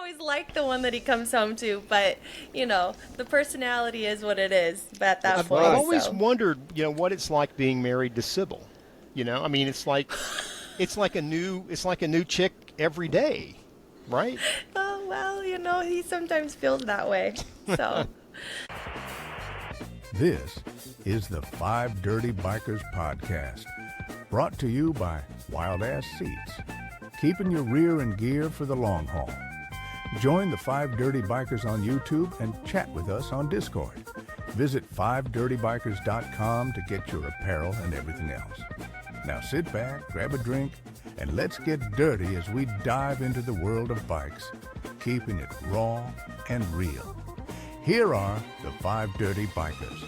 always like the one that he comes home to, but, the personality is what it is at that I've point. always wondered, what it's like being married to Sybil. I mean, it's like a new chick every day, right? Oh, well, he sometimes feels that way, so. This is the Five Dirty Bikers podcast, brought to you by Wild Ass Seats, keeping your rear in gear for the long haul. Join the Five Dirty Bikers on YouTube and chat with us on Discord. Visit fivedirtybikers.com to get your apparel and everything else. Now sit back, grab a drink, and let's get dirty as we dive into the world of bikes, keeping it raw and real. Here are the Five Dirty Bikers.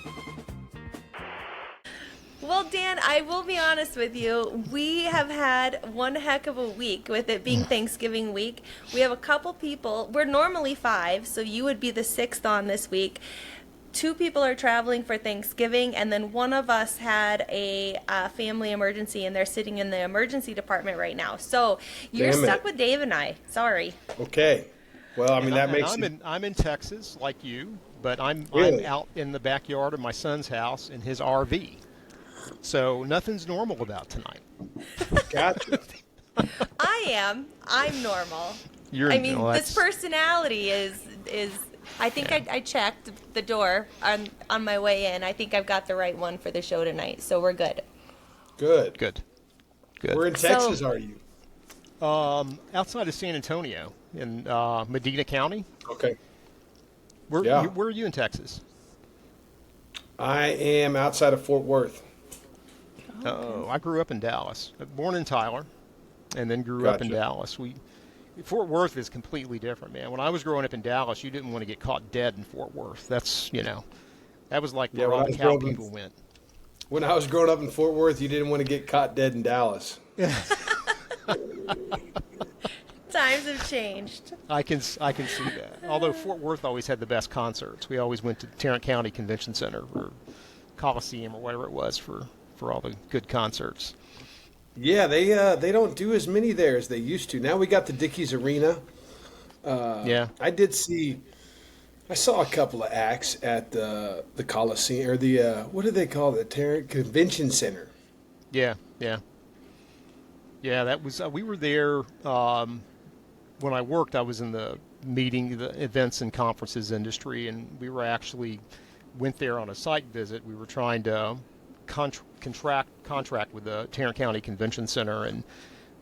Well, Dan, I will be honest with you. We have had one heck of a week with it being Thanksgiving week. We have a couple people. We're normally 5, so you would be the 6th on this week. 2 people are traveling for Thanksgiving, and then one of us had a family emergency, and they're sitting in the emergency department right now. So you're stuck with Dave and I. Sorry. Okay. Well, I mean, that makes I'm in Texas, like you, but I'm out in the backyard of my son's house in his RV. So nothing's normal about tonight. Gotcha. I'm normal. This personality is. I think I checked the door on my way in. I think I've got the right one for the show tonight, so we're good. Good. Where in Texas are you? Outside of San Antonio in Medina County. Okay. Where are you in Texas? I am outside of Fort Worth. Oh, I grew up in Dallas. Born in Tyler, and then grew up in Dallas. Fort Worth is completely different, man. When I was growing up in Dallas, you didn't want to get caught dead in Fort Worth. That's, that was like where all the cow people went. When I was growing up in Fort Worth, you didn't want to get caught dead in Dallas. Times have changed. I can see that. Although Fort Worth always had the best concerts. We always went to Tarrant County Convention Center or Coliseum or whatever it was for all the good concerts. Yeah, they don't do as many there as they used to. Now we got the Dickies Arena. I saw a couple of acts at the Coliseum, or the, what do they call it, the Tarrant Convention Center. Yeah, that was, we were there, when I worked, I was in the events and conferences industry, and we went there on a site visit. We were trying to contract with the Tarrant County Convention Center, and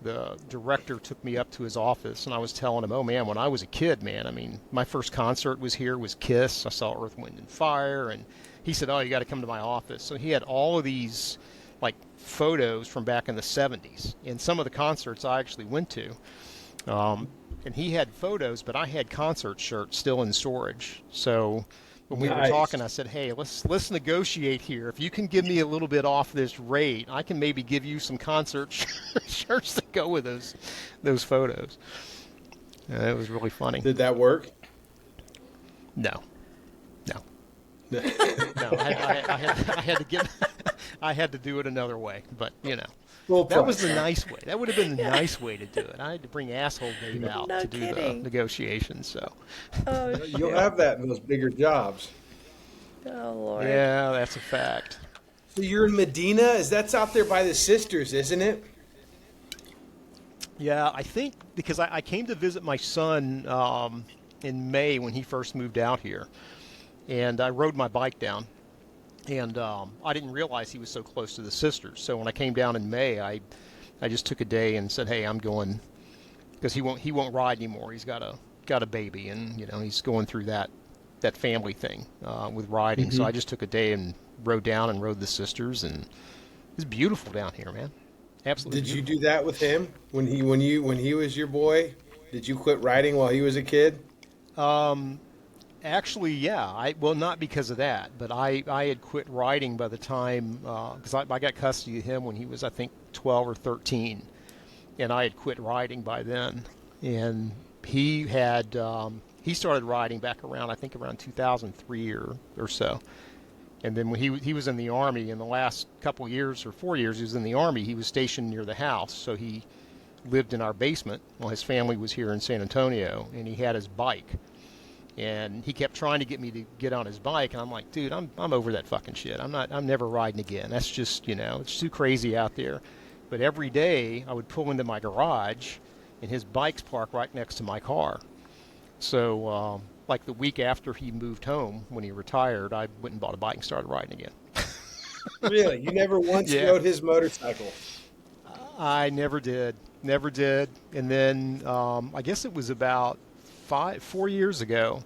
the director took me up to his office, and I was telling him, oh man, when I was a kid, man, I mean, my first concert was Kiss. I saw Earth, Wind and Fire, and he said, oh, you got to come to my office. So he had all of these like photos from back in the 70s, and some of the concerts I actually went to, and he had photos, but I had concert shirts still in storage. So when we were talking, I said, hey, let's negotiate here. If you can give me a little bit off this rate, I can maybe give you some concert shirts to go with those photos. It was really funny. Did that work? No. I had to do it another way, but that was the nice way. That would have been the nice way to do it. I had to bring asshole Dave out to do the negotiations. So you'll have that in those bigger jobs. Oh Lord. Yeah, that's a fact. So you're in Medina? That's out there by the Sisters, isn't it? Yeah, I think because I came to visit my son in May when he first moved out here, and I rode my bike down. And I didn't realize he was so close to the Sisters. So when I came down in May, I just took a day and said, "Hey, I'm going," because he won't ride anymore. He's got a baby, and he's going through that family thing with riding. Mm-hmm. So I just took a day and rode down and rode the Sisters, and it's beautiful down here, man. Absolutely. Did you do that with him when he was your boy? Did you quit riding while he was a kid? Actually, yeah. Not because of that, but I had quit riding by the time, because I got custody of him when he was, I think, 12 or 13, and I had quit riding by then. And he started riding back around, I think, around 2003 or so. And then when he was in the Army, in the last couple years or 4 years he was in the Army, he was stationed near the house, so he lived in our basement while his family was here in San Antonio, and he had his bike. And he kept trying to get me to get on his bike, and I'm like, dude, I'm over that fucking shit. I'm never riding again. That's just, it's too crazy out there. But every day I would pull into my garage, and his bike's parked right next to my car. So, like the week after he moved home, when he retired, I went and bought a bike and started riding again. Really? You never once rode his motorcycle? I never did. And then I guess it was about 4 years ago,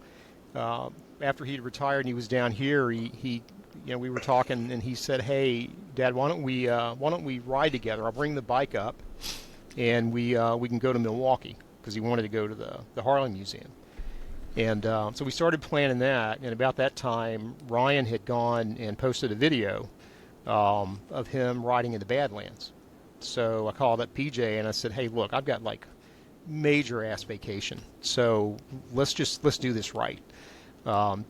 after he'd retired and he was down here, he we were talking, and he said, "Hey, Dad, why don't we ride together? I'll bring the bike up, and we can go to Milwaukee," because he wanted to go to the Harley Museum. And so we started planning that, and about that time, Ryan had gone and posted a video of him riding in the Badlands. So I called up PJ and I said, "Hey, look, I've got like major ass vacation, so let's do this right."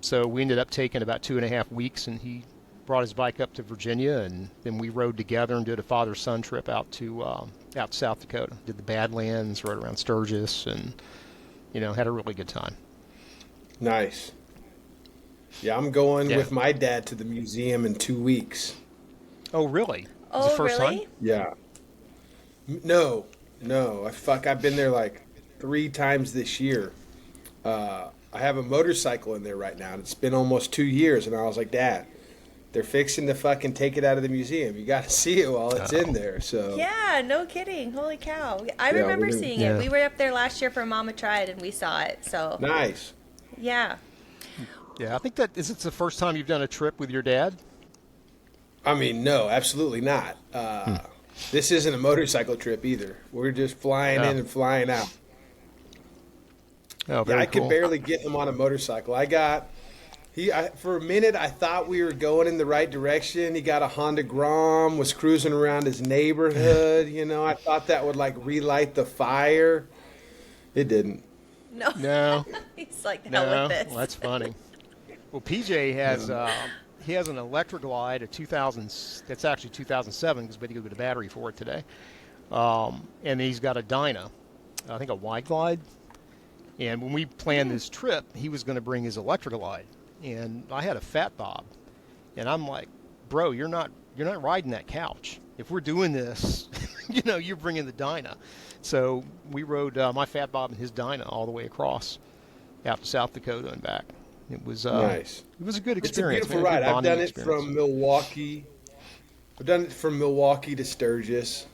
So we ended up taking about 2.5 weeks, and he brought his bike up to Virginia, and then we rode together and did a father-son trip out to South Dakota. Did the Badlands, rode around Sturgis, and had a really good time. Nice. Yeah, I'm going with my dad to the museum in 2 weeks. Oh, really? Oh, it's the first really? time? Yeah. No. I've been there like 3 times this year. I have a motorcycle in there right now, and it's been almost 2 years, and I was like, "Dad, they're fixing to fucking take it out of the museum. You got to see it while it's in there." So yeah, no kidding. Holy cow. I remember seeing it. We were up there last year for Mama Tried, and we saw it. So nice. Yeah. Yeah, I think is it the first time you've done a trip with your dad? I mean, no, absolutely not. This isn't a motorcycle trip either. We're just flying in and flying out. Oh, very I cool. could barely get him on a motorcycle. For a minute, I thought we were going in the right direction. He got a Honda Grom, was cruising around his neighborhood. I thought that would like relight the fire. It didn't. No. He's like, hell with this. Well, that's funny. Well, PJ has he has an electric glide, a 2000. That's actually 2007 because we had to go get a battery for it today. And he's got a Dyna, I think a wide glide. And when we planned this trip, he was going to bring his electric glide, and I had a Fat Bob, and I'm like, "Bro, you're not riding that couch. If we're doing this, you're bringing the Dyna." So we rode my Fat Bob and his Dyna all the way across out to South Dakota and back. It was nice. It was a good experience. It's a beautiful ride. I've done it from Milwaukee. To Sturgis.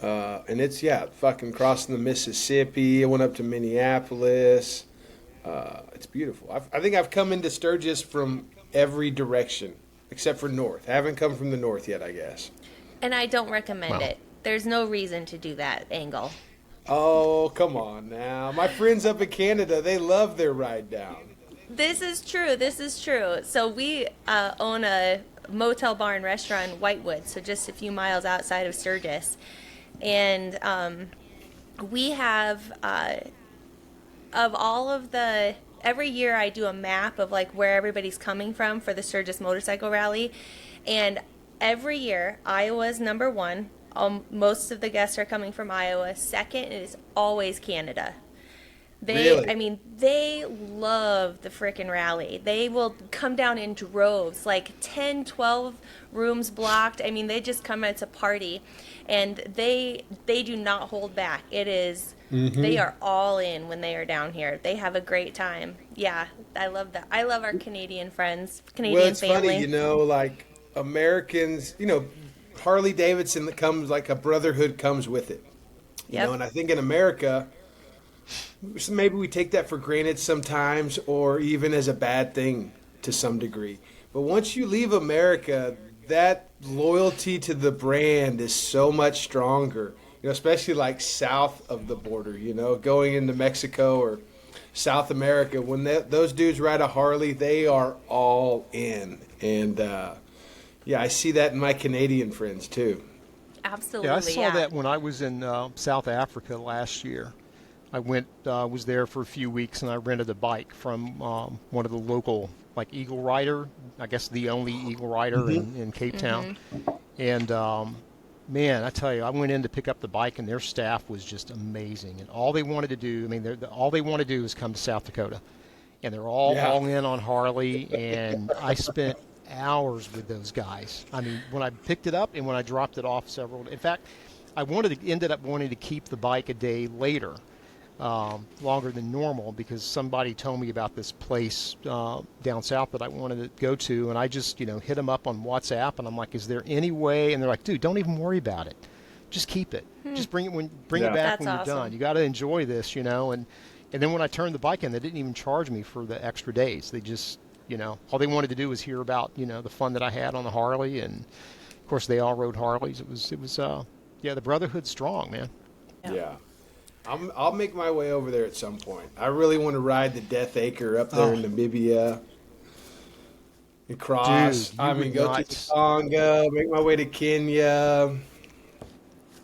And it's, fucking crossing the Mississippi. I went up to Minneapolis. It's beautiful. I think I've come into Sturgis from every direction except for north. I haven't come from the north yet, I guess. And I don't recommend it. There's no reason to do that angle. Oh, come on now. My friends up in Canada, they love their ride down. This is true. So we own a motel bar and restaurant in Whitewood, so just a few miles outside of Sturgis. And we have, of all of every year I do a map of like where everybody's coming from for the Sturgis Motorcycle Rally. And every year, Iowa's number one. Most of the guests are coming from Iowa. Second is always Canada. Really? They love the frickin' rally. They will come down in droves, like 10, 12 rooms blocked. They just come, it's a party. And they do not hold back. It is, they are all in when they are down here. They have a great time. Yeah, I love that. I love our Canadian friends, Canadian well, it's family. funny, like Americans, Harley Davidson that comes, like a brotherhood comes with it. You know, and I think in America, maybe we take that for granted sometimes, or even as a bad thing to some degree. But once you leave America, that loyalty to the brand is so much stronger, especially like south of the border, going into Mexico or South America. When those dudes ride a Harley, they are all in. And, I see that in my Canadian friends too. Absolutely, yeah. I saw that when I was in South Africa last year. I was there for a few weeks, and I rented a bike from one of the local, like Eagle Rider, I guess the only Eagle Rider in Cape Town. And man, I tell you, I went in to pick up the bike, and their staff was just amazing. And all they wanted to do, I mean, all they want to do is come to South Dakota. And they're all in on Harley, and I spent hours with those guys. I mean, when I picked it up and when I dropped it off in fact, I ended up wanting to keep the bike a day later, longer than normal, because somebody told me about this place down south that I wanted to go to, and I just, hit them up on WhatsApp, and I'm like, is there any way? And they're like, dude, don't even worry about it. Just keep it. Just bring it back That's when you're awesome. done. You got to enjoy this, And then when I turned the bike in, they didn't even charge me for the extra days. They just, all they wanted to do was hear about, the fun that I had on the Harley. And, of course, they all rode Harleys. It was the brotherhood's strong, man. Yeah. I'll make my way over there at some point. I really want to ride the Death Acre up there in Namibia and cross. Dude, go through the Congo, make my way to Kenya.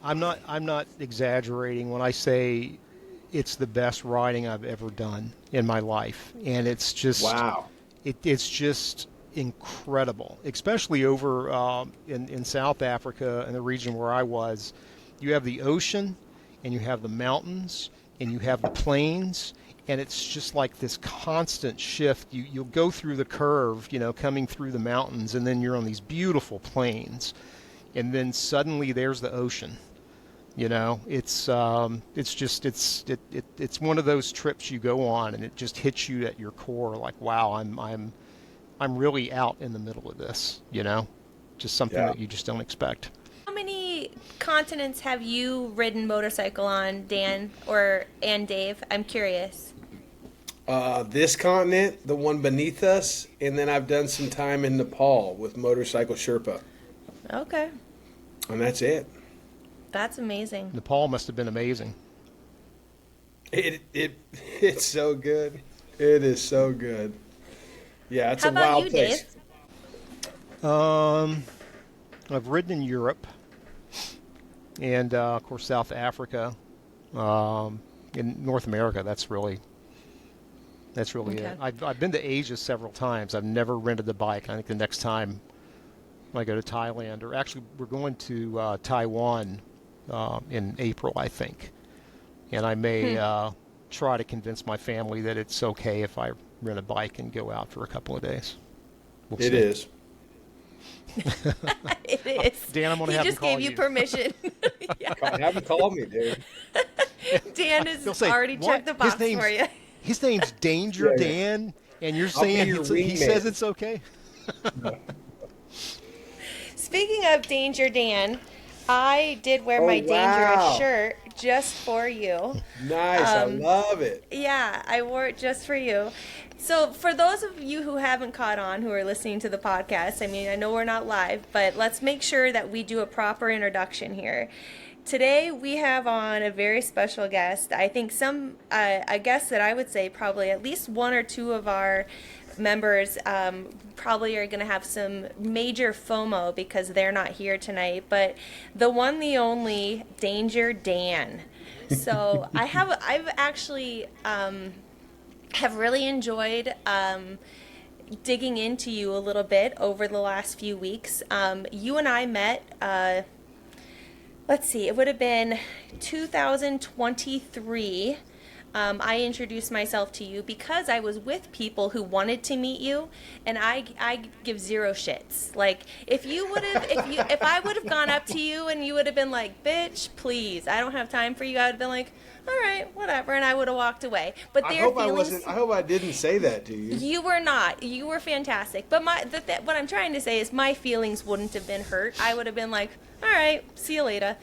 I'm not exaggerating when I say it's the best riding I've ever done in my life, and it's just it's just incredible, especially over in South Africa and the region where I was. You have the ocean, and you have the mountains, and you have the plains, and it's just like this constant shift. You'll go through the curve, coming through the mountains, and then you're on these beautiful plains, and then suddenly there's the ocean. It's one of those trips you go on, and it just hits you at your core, like, wow, I'm really out in the middle of this, just something that you just don't expect. How many continents have you ridden motorcycle on, Dan and Dave? I'm curious. This continent, the one beneath us, and then I've done some time in Nepal with Motorcycle Sherpa. Okay. And that's it. That's amazing. Nepal must have been amazing. It's so good. It is so good. Yeah, it's How a about wild you, place. Dave? I've ridden in Europe, and of course South Africa, in North America. That's really Okay. it. I've been to Asia several times. I've never rented a bike. I think the next time I go to Thailand, or actually we're going to Taiwan in April, I think, and I may try to convince my family that it's okay if I rent a bike and go out for a couple of days. We'll It see. is. It is. Dan, I'm going to he have him just call gave you permission. Yeah. Have him call me, dude. Dan He'll has say, already "What? checked the box for you. His name's Danger Yeah, yeah. Dan, and you're I'll be saying your he wingman. says it's okay? Speaking of Danger Dan, I did wear my wow. Dangerous shirt just for you. Nice. I love it. Yeah, I wore it just for you. So for those of you who haven't caught on, who are listening to the podcast, I mean, I know we're not live, but let's make sure that we do a proper introduction here. Today we have on a very special guest. I think a guest that I would say probably at least one or two of our members probably are going to have some major FOMO because they're not here tonight. But the one, the only, Danger Dan. So I've actually have really enjoyed digging into you a little bit over the last few weeks. You and I met. Let's see, it would have been 2023. I introduced myself to you because I was with people who wanted to meet you, and I give zero shits. Like if I would have gone up to you and you would have been like, "Bitch, please, I don't have time for you," I would have been like, "All right, whatever," and I would have walked away. But I hope I didn't say that to you. You were not. You were fantastic. But what I'm trying to say is my feelings wouldn't have been hurt. I would have been like, all right, see you later.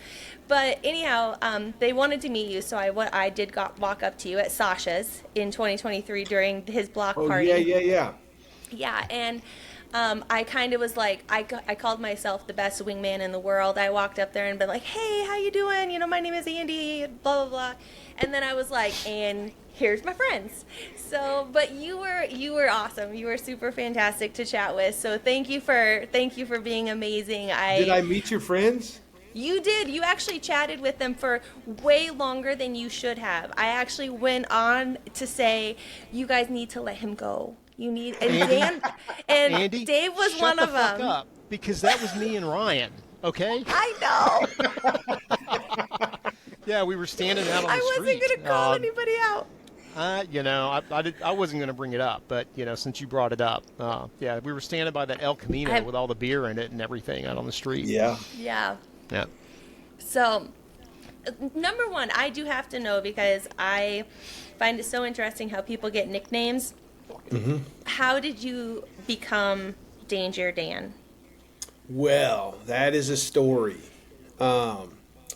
But anyhow, they wanted to meet you, so I did walk up to you at Sasha's in 2023 during his block party. Yeah. Yeah, and I kind of was like, I called myself the best wingman in the world. I walked up there and been like, hey, how you doing? My name is Andi, blah, blah, blah. And then I was like, and here's my friends. So, but you were awesome. You were super fantastic to chat with. So thank you for being amazing. Did I meet your friends? You did. You actually chatted with them for way longer than you should have. I actually went on to say, you guys need to let him go. You need, and Dan and Andy, Dave was shut one the of fuck them. up, because that was me and Ryan. Okay. I know. Yeah, we were standing out on the I street. wasn't going to call anybody out. I wasn't going to bring it up, but, since you brought it up, yeah, we were standing by that El Camino with all the beer in it and everything out on the street. Yeah. Yeah. Yeah. So, number one, I do have to know because I find it so interesting how people get nicknames. Mm-hmm. How did you become Danger Dan? Well, that is a story.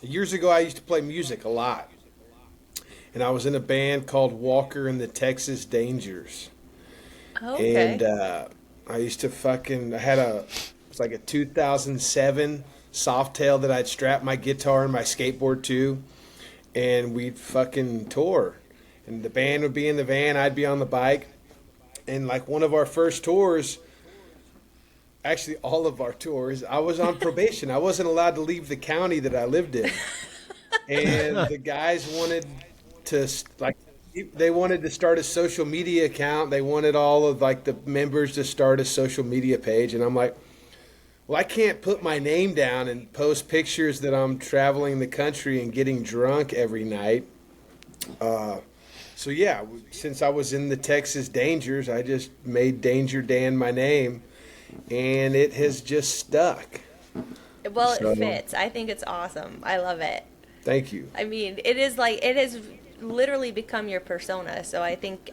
Years ago, I used to play music a lot. And I was in a band called Walker and the Texas Dangers. Okay. And I used to it's like a 2007 Softail that I'd strap my guitar and my skateboard to. And we'd fucking tour. And the band would be in the van, I'd be on the bike. And like one of our first tours, actually all of our tours, I was on probation. I wasn't allowed to leave the county that I lived in. And the guys wanted to start a social media account. They wanted all of like the members to start a social media page. And I'm like, well, I can't put my name down and post pictures that I'm traveling the country and getting drunk every night. So yeah, since I was in the Texas Dangers, I just made Danger Dan my name, and it has just stuck. Well, it fits. I think it's awesome. I love it. Thank you. I mean, it has literally become your persona. So I think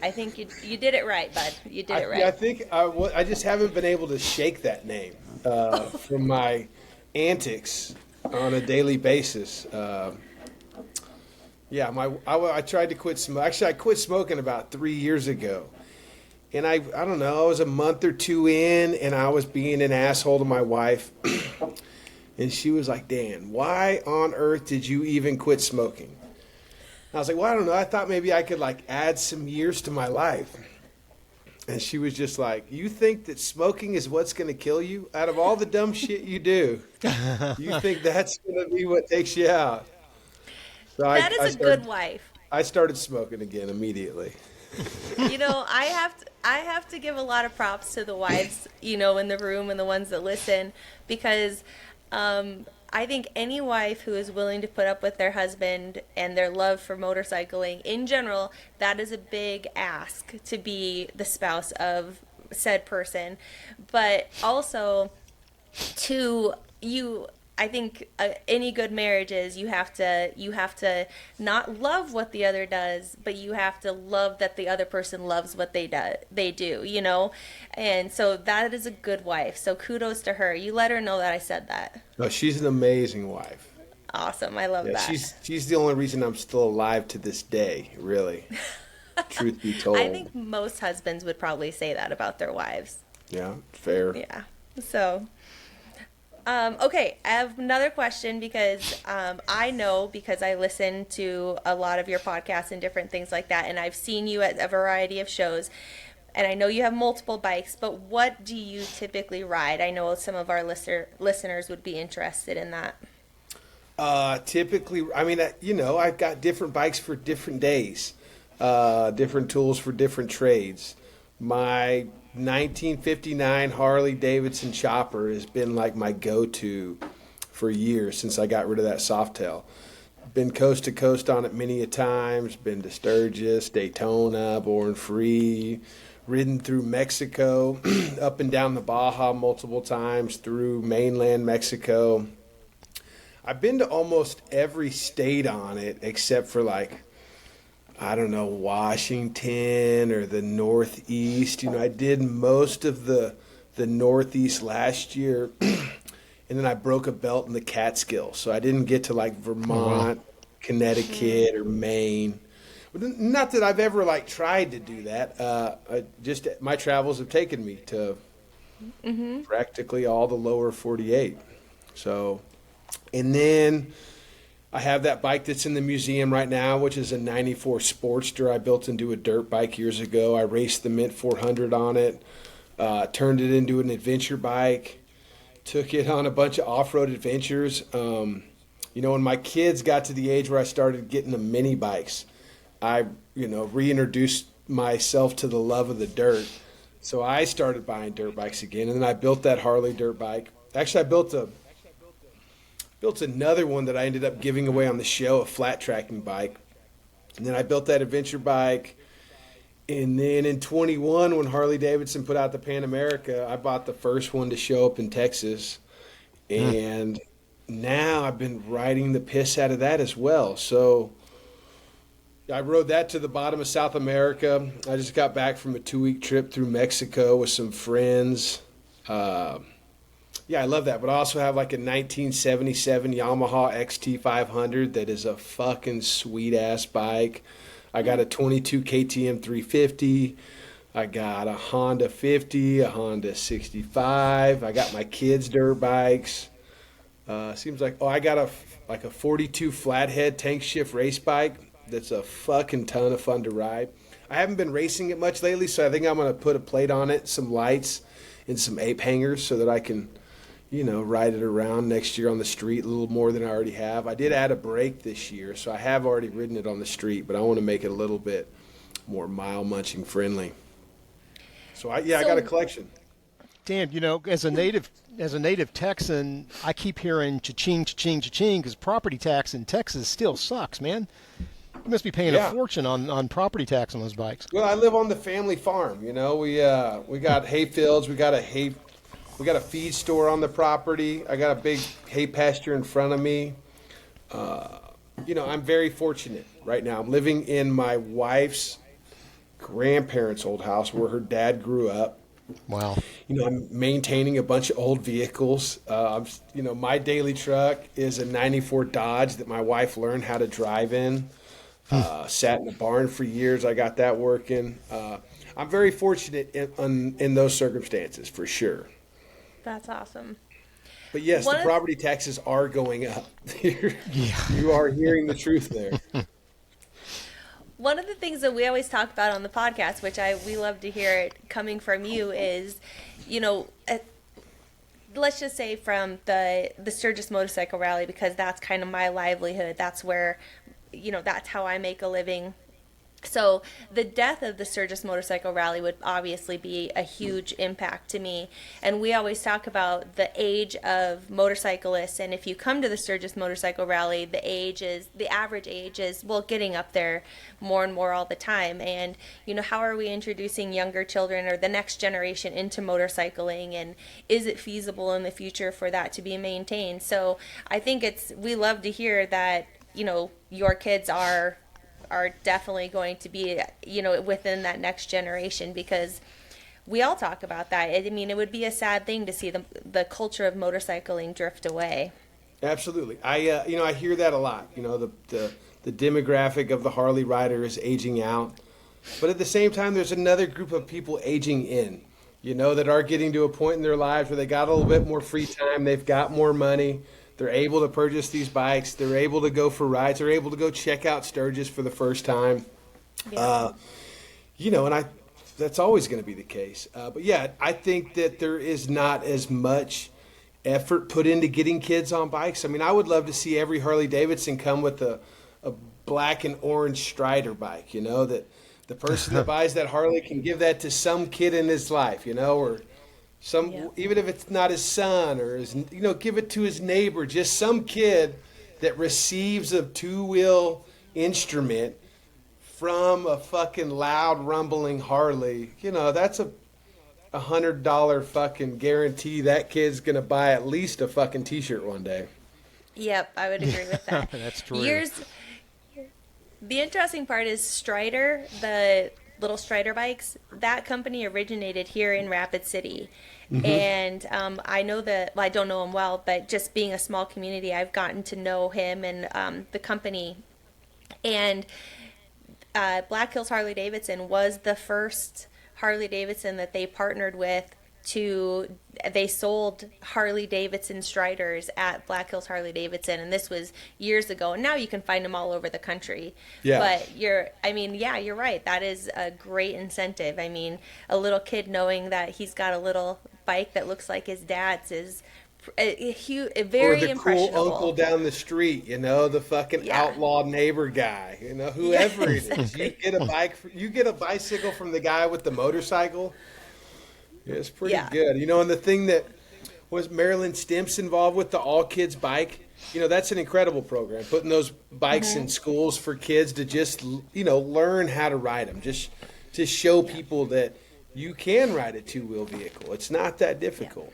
you did it right, bud. You did it right. Yeah, I think I just haven't been able to shake that name from my antics on a daily basis. Yeah, I tried to quit smoking. Actually, I quit smoking about 3 years ago. And I don't know, I was a month or two in, and I was being an asshole to my wife. And she was like, Dan, why on earth did you even quit smoking? And I was like, well, I don't know. I thought maybe I could like add some years to my life. And she was just like, you think that smoking is what's going to kill you? Out of all the dumb shit you do, you think that's going to be what takes you out? So that is a good wife. I started smoking again immediately. I have to give a lot of props to the wives, in the room and the ones that listen, because I think any wife who is willing to put up with their husband and their love for motorcycling in general, that is a big ask to be the spouse of said person. But also I think any good marriage is you have to not love what the other does, but you have to love that the other person loves what they do, and so that is a good wife. So kudos to her. You let her know that I said that. No, she's an amazing wife. Awesome. I love that. She's the only reason I'm still alive to this day, really. Truth be told. I think most husbands would probably say that about their wives. Yeah, fair. Yeah. So okay, I have another question because I know, because I listen to a lot of your podcasts and different things like that, and I've seen you at a variety of shows, and I know you have multiple bikes, but what do you typically ride? I know some of our listeners would be interested in that. Typically, I mean, I've got different bikes for different days, different tools for different trades. My 1959 Harley Davidson chopper has been like my go-to for years since I got rid of that Softail. Been coast to coast on it many a times, been to Sturgis, Daytona, Born Free, ridden through Mexico, up and down the Baja multiple times, through mainland Mexico. I've been to almost every state on it except for Washington or the Northeast. I did most of the Northeast last year, and then I broke a belt in the Catskills, so I didn't get to Vermont, Connecticut, or Maine. Not that I've ever tried to do that. My travels have taken me to practically all the lower 48. So, and then I have that bike that's in the museum right now, which is a 94 Sportster I built into a dirt bike years ago. I raced the Mint 400 on it, turned it into an adventure bike, took it on a bunch of off-road adventures. When my kids got to the age where I started getting them mini bikes, I, reintroduced myself to the love of the dirt. So I started buying dirt bikes again, and then I built that Harley dirt bike. Actually, I built Built another one that I ended up giving away on the show, a flat tracking bike. And then I built that adventure bike. And then in 21, when Harley Davidson put out the Pan America, I bought the first one to show up in Texas. And now I've been riding the piss out of that as well. So I rode that to the bottom of South America. I just got back from a 2-week trip through Mexico with some friends. Yeah, I love that. But I also have like a 1977 Yamaha XT500 that is a fucking sweet-ass bike. I got a 22 KTM 350. I got a Honda 50, a Honda 65. I got my kids' dirt bikes. Seems like, I got a 42 flathead tank shift race bike that's a fucking ton of fun to ride. I haven't been racing it much lately, so I think I'm going to put a plate on it, some lights, and some ape hangers so that I can, ride it around next year on the street a little more than I already have. I did add a brake this year, so I have already ridden it on the street, but I want to make it a little bit more mile munching friendly. So I got a collection. Dan, as a native Texan, I keep hearing cha-ching, cha-ching, cha-ching because property tax in Texas still sucks, man. You must be paying a fortune on property tax on those bikes. Well, I live on the family farm. We got hay fields. We got a feed store on the property. I got a big hay pasture in front of me. I'm very fortunate right now. I'm living in my wife's grandparents' old house where her dad grew up. Wow. I'm maintaining a bunch of old vehicles. My daily truck is a 94 Dodge that my wife learned how to drive in. Sat in the barn for years. I got that working. I'm very fortunate in those circumstances, for sure. That's awesome. But yes, the property taxes are going up. You are hearing the truth there. One of the things that we always talk about on the podcast, which we love to hear it coming from you, is, let's just say from the Sturgis Motorcycle Rally, because that's kind of my livelihood. That's where, that's how I make a living. So the death of the Sturgis Motorcycle Rally would obviously be a huge impact to me. And we always talk about the age of motorcyclists. And if you come to the Sturgis Motorcycle Rally, the average age is, getting up there more and more all the time. And, how are we introducing younger children or the next generation into motorcycling? And is it feasible in the future for that to be maintained? So I think we love to hear that, your kids are definitely going to be, within that next generation, because we all talk about that. It would be a sad thing to see the culture of motorcycling drift away. Absolutely. I hear that a lot. The demographic of the Harley rider is aging out. But at the same time, there's another group of people aging in, that are getting to a point in their lives where they got a little bit more free time. They've got more money. They're able to purchase these bikes. They're able to go for rides. They're able to go check out Sturgis for the first time. Yeah. That's always going to be the case. But yeah, I think that there is not as much effort put into getting kids on bikes. I would love to see every Harley Davidson come with a black and orange Strider bike, that the person that buys that Harley can give that to some kid in his life, or even if it's not his son or give it to his neighbor, just some kid that receives a two-wheel instrument from a fucking loud rumbling Harley. That's a $100 fucking guarantee that kid's gonna buy at least a fucking t-shirt one day. Yep, I would agree with that. That's true. The interesting part is Strider, the little Strider bikes, that company originated here in Rapid City. Mm-hmm. And I know I don't know him well, but just being a small community, I've gotten to know him and the company. And Black Hills Harley Davidson was the first Harley Davidson that they partnered with. They sold Harley Davidson Striders at Black Hills Harley Davidson, and this was years ago, and now you can find them all over the country. Yeah. But you're right. That is a great incentive. A little kid knowing that he's got a little bike that looks like his dad's is very impressionable. Cool uncle down the street, the fucking outlaw neighbor guy, whoever it is. You get a bicycle from the guy with the motorcycle. It's pretty good. And the thing that was Marilyn Stimp's involved with the all kids bike, that's an incredible program. Putting those bikes in schools for kids to just, learn how to ride them. Just show people that you can ride a two-wheel vehicle. It's not that difficult.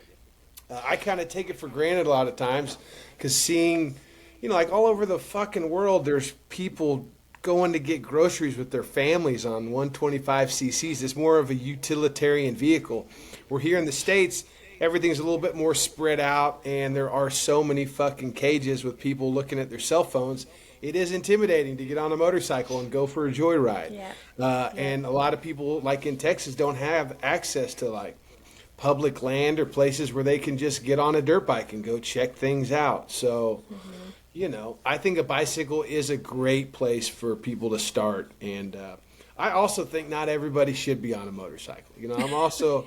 I kind of take it for granted a lot of times because seeing, like all over the fucking world, there's people going to get groceries with their families on 125cc's. It's more of a utilitarian vehicle. We're here in the States, everything's a little bit more spread out, and there are so many fucking cages with people looking at their cell phones. It is intimidating to get on a motorcycle and go for a joyride. And a lot of people, like in Texas, don't have access to like public land or places where they can just get on a dirt bike and go check things out. So, I think a bicycle is a great place for people to start. And I also think not everybody should be on a motorcycle. I'm also...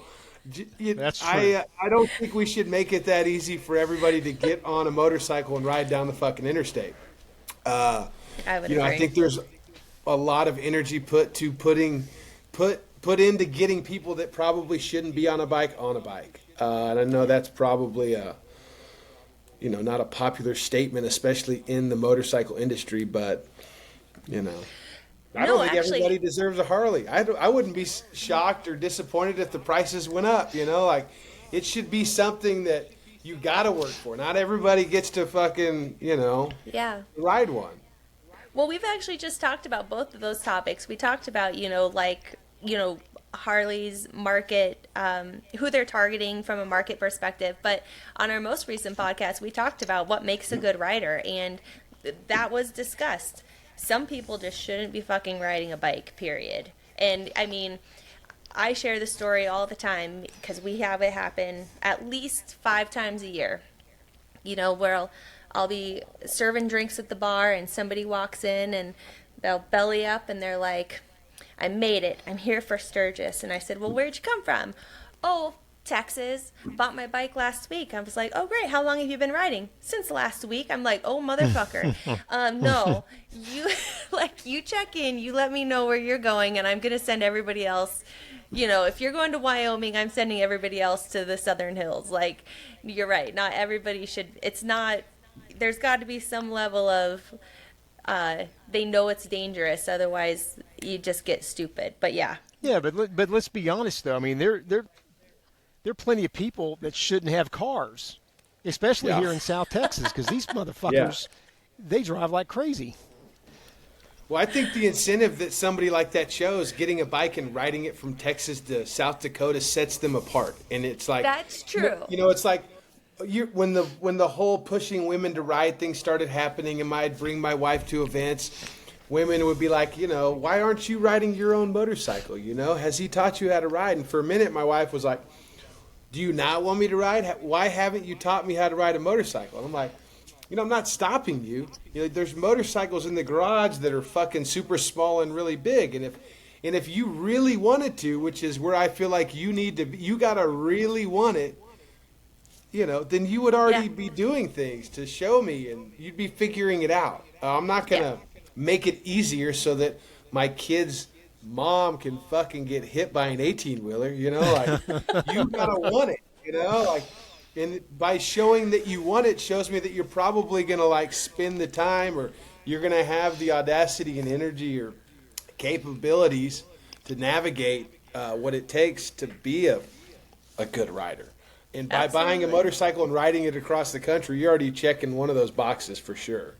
That's true. I don't think we should make it that easy for everybody to get on a motorcycle and ride down the fucking interstate. I would agree. I think there's a lot of energy put into getting people that probably shouldn't be on a bike. And I know that's probably not a popular statement, especially in the motorcycle industry, but I don't think everybody deserves a Harley. I wouldn't be shocked or disappointed if the prices went up. It should be something that you got to work for. Not everybody gets to fucking ride one. Well, we've actually just talked about both of those topics. We talked about Harley's market, who they're targeting from a market perspective. But on our most recent podcast, we talked about what makes a good rider, and that was discussed. Some people just shouldn't be fucking riding a bike, period. And, I mean, I share the story all the time because we have it happen at least 5 times a year. Where I'll be serving drinks at the bar and somebody walks in and they'll belly up and they're like, I made it. I'm here for Sturgis. And I said, well, where'd you come from? Oh, Texas. Bought my bike last week. I was like, oh, great. How long have you been riding? Since last week. I'm like, oh, motherfucker. No, you check in, you let me know where you're going, and I'm going to send everybody else. If you're going to Wyoming, I'm sending everybody else to the Southern Hills. Like, you're right. Not everybody should. It's not, there's got to be some level of, they know it's dangerous. Otherwise, you just get stupid. But yeah. Yeah, but let's be honest, though. I mean, there are plenty of people that shouldn't have cars, especially here in South Texas, because these motherfuckers, they drive like crazy. Well, I think the incentive that somebody like that shows, getting a bike and riding it from Texas to South Dakota, sets them apart. And it's like... That's true. It's like when the whole pushing women to ride thing started happening, and I'd bring my wife to events, women would be like, why aren't you riding your own motorcycle? Has he taught you how to ride? And for a minute, my wife was like, do you not want me to ride? Why haven't you taught me how to ride a motorcycle? And I'm like, I'm not stopping you. There's motorcycles in the garage that are fucking super small and really big. And if you really wanted to, which is where I feel like you gotta really want it, then you would already be doing things to show me, and you'd be figuring it out. I'm not gonna make it easier so that my kids' mom can fucking get hit by an 18-wheeler, you gotta want it, and by showing that you want it shows me that you're probably gonna spend the time, or you're gonna have the audacity and energy or capabilities to navigate what it takes to be a good rider. And by buying a motorcycle and riding it across the country, you're already checking one of those boxes for sure.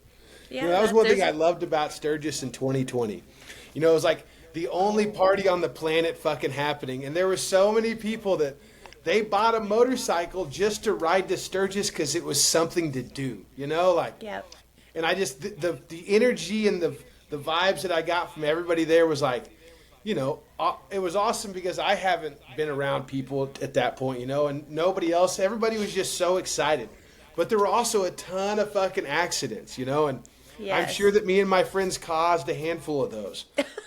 Yeah, that was one thing I loved about Sturgis in 2020. It was like the only party on the planet fucking happening, and there were so many people that they bought a motorcycle just to ride to Sturgis because it was something to do, And I just the energy and the vibes that I got from everybody there was like, it was awesome because I haven't been around people at that point, and nobody else. Everybody was just so excited, but there were also a ton of fucking accidents, and. Yes. I'm sure that me and my friends caused a handful of those.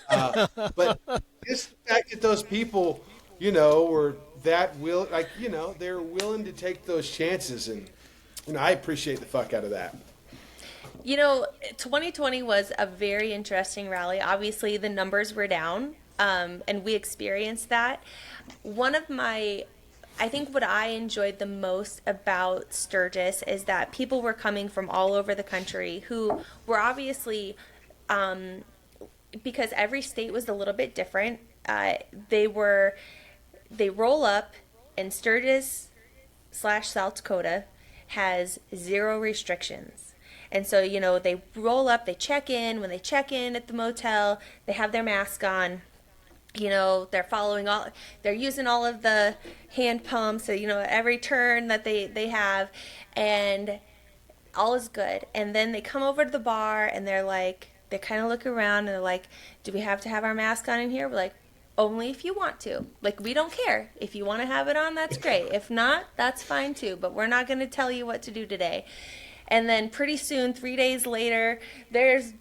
But just the fact that those people, were that they're willing to take those chances. And, I appreciate the fuck out of that. 2020 was a very interesting rally. Obviously, the numbers were down, and we experienced that. One of my, I think what I enjoyed the most about Sturgis is that people were coming from all over the country who were obviously, because every state was a little bit different, they roll up, and Sturgis/South Dakota has 0 restrictions. And so, they roll up, they check in. When they check in at the motel, they have their mask on. They're using all of the hand pumps, so, every turn that they have, and all is good. And then they come over to the bar, and they kind of look around, and they're like, do we have to have our mask on in here? We're like, only if you want to. Like, we don't care. If you want to have it on, that's great. If not, that's fine too. But we're not going to tell you what to do today. And then pretty soon, 3 days later, there's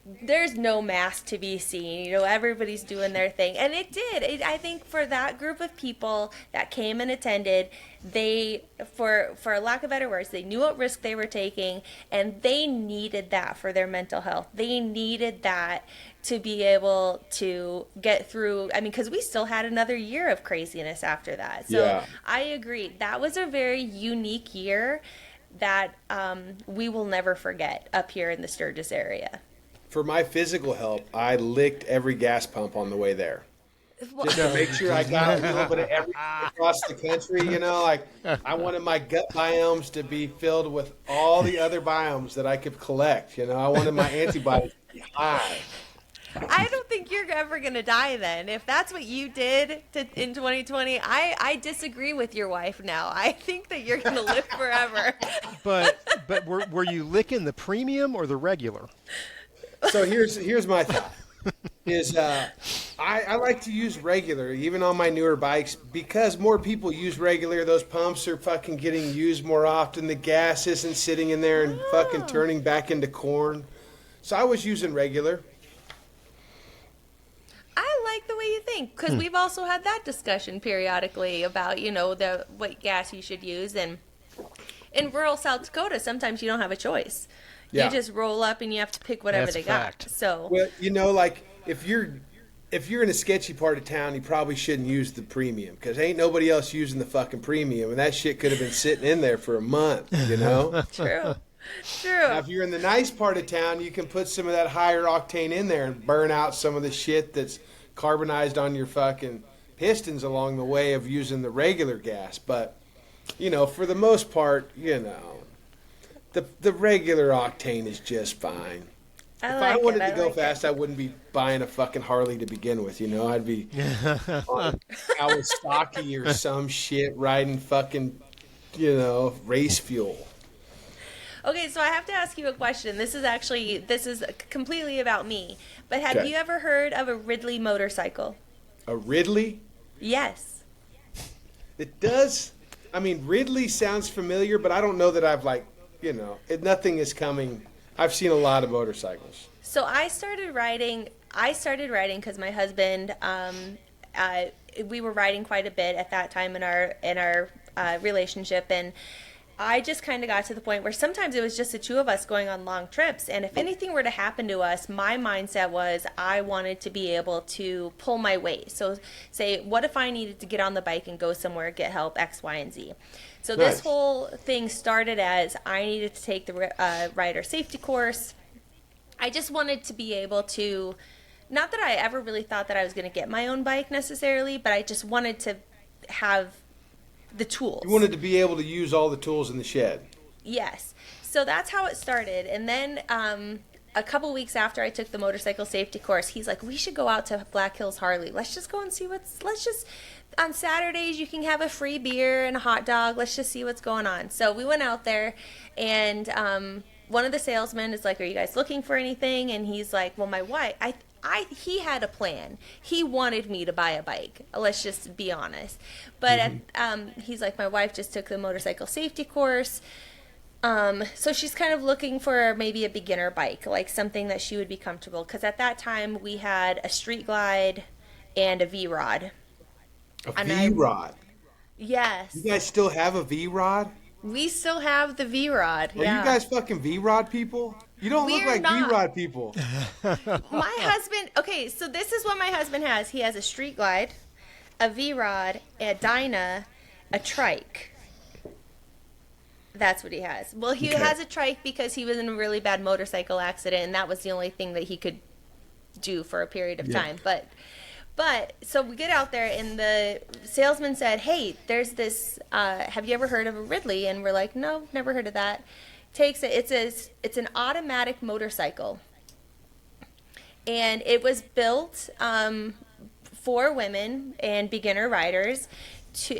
no mask to be seen. Everybody's doing their thing. And it did. I think for that group of people that came and attended, they, for lack of better words, they knew what risk they were taking, and they needed that for their mental health. They needed that to be able to get through. I mean, because we still had another year of craziness after that. So yeah. I agree. That was a very unique year that we will never forget up here in the Sturgis area. For my physical health, I licked every gas pump on the way there. Just to make sure I got a little bit of everything across the country, I wanted my gut biomes to be filled with all the other biomes that I could collect. I wanted my antibodies to be high. I don't think you're ever going to die then. If that's what you did in 2020, I disagree with your wife now. I think that you're going to live forever. But were you licking the premium or the regular? So here's my thought. I like to use regular, even on my newer bikes, because more people use regular. Those pumps are fucking getting used more often. The gas isn't sitting in there and fucking turning back into corn. So I was using regular. I like the way you think, because we've also had that discussion periodically about, what gas you should use. And in rural South Dakota, sometimes you don't have a choice. Yeah. You just roll up and you have to pick whatever they got. So, well, if you're in a sketchy part of town, you probably shouldn't use the premium, because ain't nobody else using the fucking premium, and that shit could have been sitting in there for a month. True. Now, if you're in the nice part of town, you can put some of that higher octane in there and burn out some of the shit that's carbonized on your fucking pistons along the way of using the regular gas. But, for the most part, the regular octane is just fine. If I wanted to go fast, I wouldn't be buying a fucking Harley to begin with. I'd be on Kawasaki or some shit riding fucking, race fuel. Okay, so I have to ask you a question. This is completely about me. But have you ever heard of a Ridley motorcycle? A Ridley? Yes. It does. I mean, Ridley sounds familiar, but I don't know that I've nothing is coming. I've seen a lot of motorcycles. So I started riding because my husband, we were riding quite a bit at that time in our relationship, and I just kind of got to the point where sometimes it was just the two of us going on long trips. And if anything were to happen to us, my mindset was I wanted to be able to pull my weight. So say, what if I needed to get on the bike and go somewhere, get help, X, Y, and Z. So nice. This whole thing started as I needed to take the rider safety course. I just wanted to be able to, not that I ever really thought that I was going to get my own bike necessarily, but I just wanted to have the tools. You wanted to be able to use all the tools in the shed. Yes. So that's how it started. And then a couple weeks after I took the motorcycle safety course, he's like, we should go out to Black Hills Harley. Let's just go and see on Saturdays you can have a free beer and a hot dog. Let's just see what's going on. So we went out there, and one of the salesmen is like, are you guys looking for anything? And he's like, well, my wife, he had a plan. He wanted me to buy a bike. Let's just be honest. But he's like, my wife just took the motorcycle safety course. So she's kind of looking for maybe a beginner bike, like something that she would be comfortable. Because at that time we had a Street Glide and a V-Rod. A V-Rod? Yes. You guys still have a V-Rod? We still have the V-Rod. Are you guys fucking V-Rod people? You don't look like V-Rod people. My husband, okay, so this is what my husband has. He has a Street Glide, a V-Rod, a Dyna, a trike. That's what he has. Well, he has a trike because he was in a really bad motorcycle accident, and that was the only thing that he could do for a period of time. But so we get out there, and the salesman said, "Hey, there's this. Have you ever heard of a Ridley?" And we're like, "No, never heard of that." It's an automatic motorcycle, and it was built for women and beginner riders.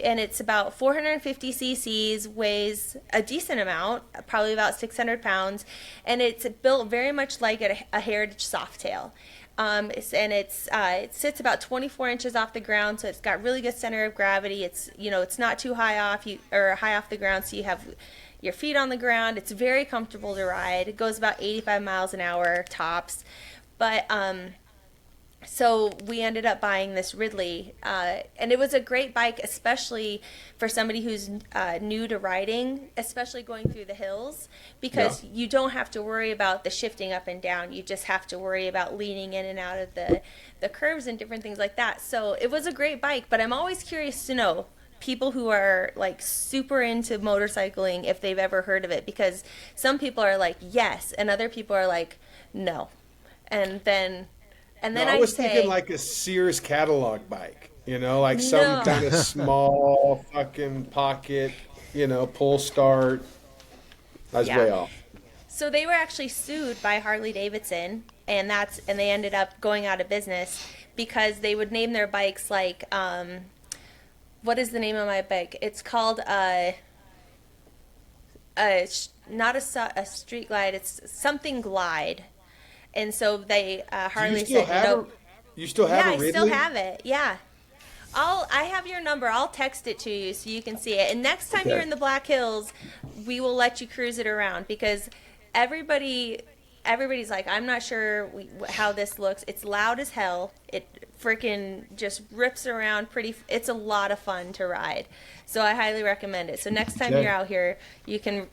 And it's about 450 cc's, weighs a decent amount, probably about 600 pounds, and it's built very much like a Heritage Softail. It sits about 24 inches off the ground, so it's got really good center of gravity. It's not too high off the ground, so you have your feet on the ground. It's very comfortable to ride. It goes about 85 miles an hour tops, but so we ended up buying this Ridley, and it was a great bike, especially for somebody who's new to riding, especially going through the hills, because you don't have to worry about the shifting up and down. You just have to worry about leaning in and out of the curves and different things like that. So it was a great bike, but I'm always curious to know people who are like super into motorcycling if they've ever heard of it, because some people are like yes, and other people are like no, and then I was thinking like a Sears catalog bike, some kind of small fucking pocket, pull start. I was way off. So they were actually sued by Harley Davidson, and they ended up going out of business because they would name their bikes like, what is the name of my bike? It's called not a street glide, it's something glide. And so they Harley said, you still have a Ridley? Yeah, I still have it. Yeah. I have your number. I'll text it to you so you can see it. And next time you're in the Black Hills, we will let you cruise it around, because everybody's like, I'm not sure how this looks. It's loud as hell. It freaking just rips around it's a lot of fun to ride. So I highly recommend it. So next time you're out here, you can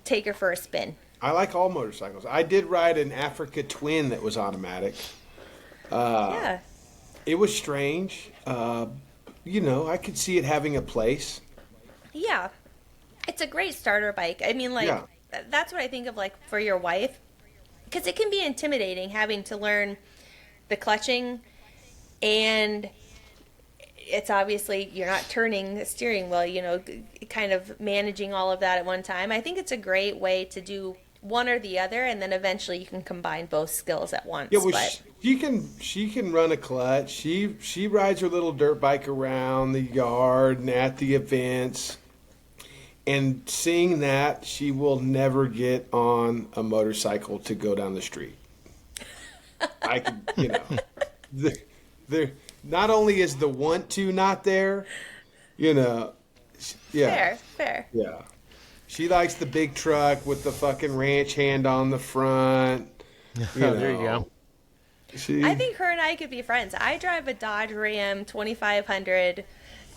take her for a spin. I like all motorcycles. I did ride an Africa Twin that was automatic. It was strange. I could see it having a place. Yeah. It's a great starter bike. I mean, that's what I think of, like, for your wife. Because it can be intimidating having to learn the clutching, and it's obviously you're not turning the steering wheel, kind of managing all of that at one time. I think it's a great way to do one or the other, and then eventually you can combine both skills at once. Yeah, well, she can run a clutch. She rides her little dirt bike around the yard and at the events. And seeing that, she will never get on a motorcycle to go down the street. I could, not only is the want to not there, yeah. Fair. Yeah. She likes the big truck with the fucking ranch hand on the front. There you go. I think her and I could be friends. I drive a Dodge Ram 2500.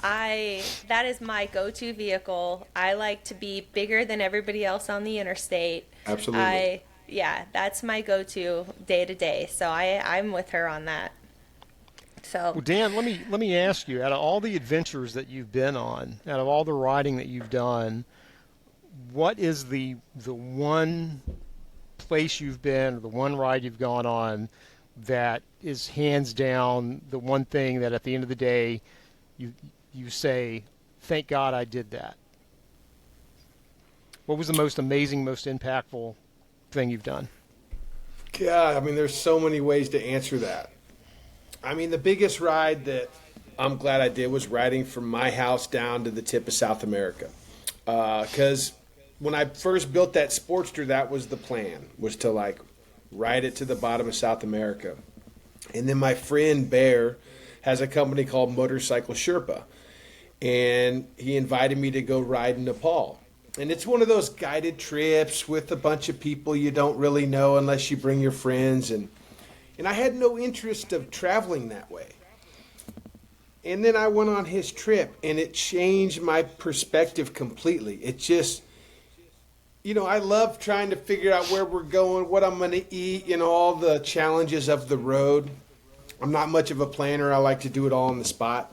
That is my go-to vehicle. I like to be bigger than everybody else on the interstate. Absolutely. That's my go-to day to day. So I'm with her on that. So, well, Dan, let me ask you, out of all the adventures that you've been on, out of all the riding that you've done, what is the one place you've been, or the one ride you've gone on that is hands down the one thing that at the end of the day you say, thank God I did that? What was the most amazing, most impactful thing you've done? God, I mean, there's so many ways to answer that. I mean, the biggest ride that I'm glad I did was riding from my house down to the tip of South America. Because when I first built that Sportster, that was the plan, was to like ride it to the bottom of South America. And then my friend Bear has a company called Motorcycle Sherpa, and he invited me to go ride in Nepal. And it's one of those guided trips with a bunch of people you don't really know unless you bring your friends. And I had no interest of traveling that way. And then I went on his trip, and it changed my perspective completely. It just, I love trying to figure out where we're going, what I'm going to eat, all the challenges of the road. I'm not much of a planner. I like to do it all on the spot.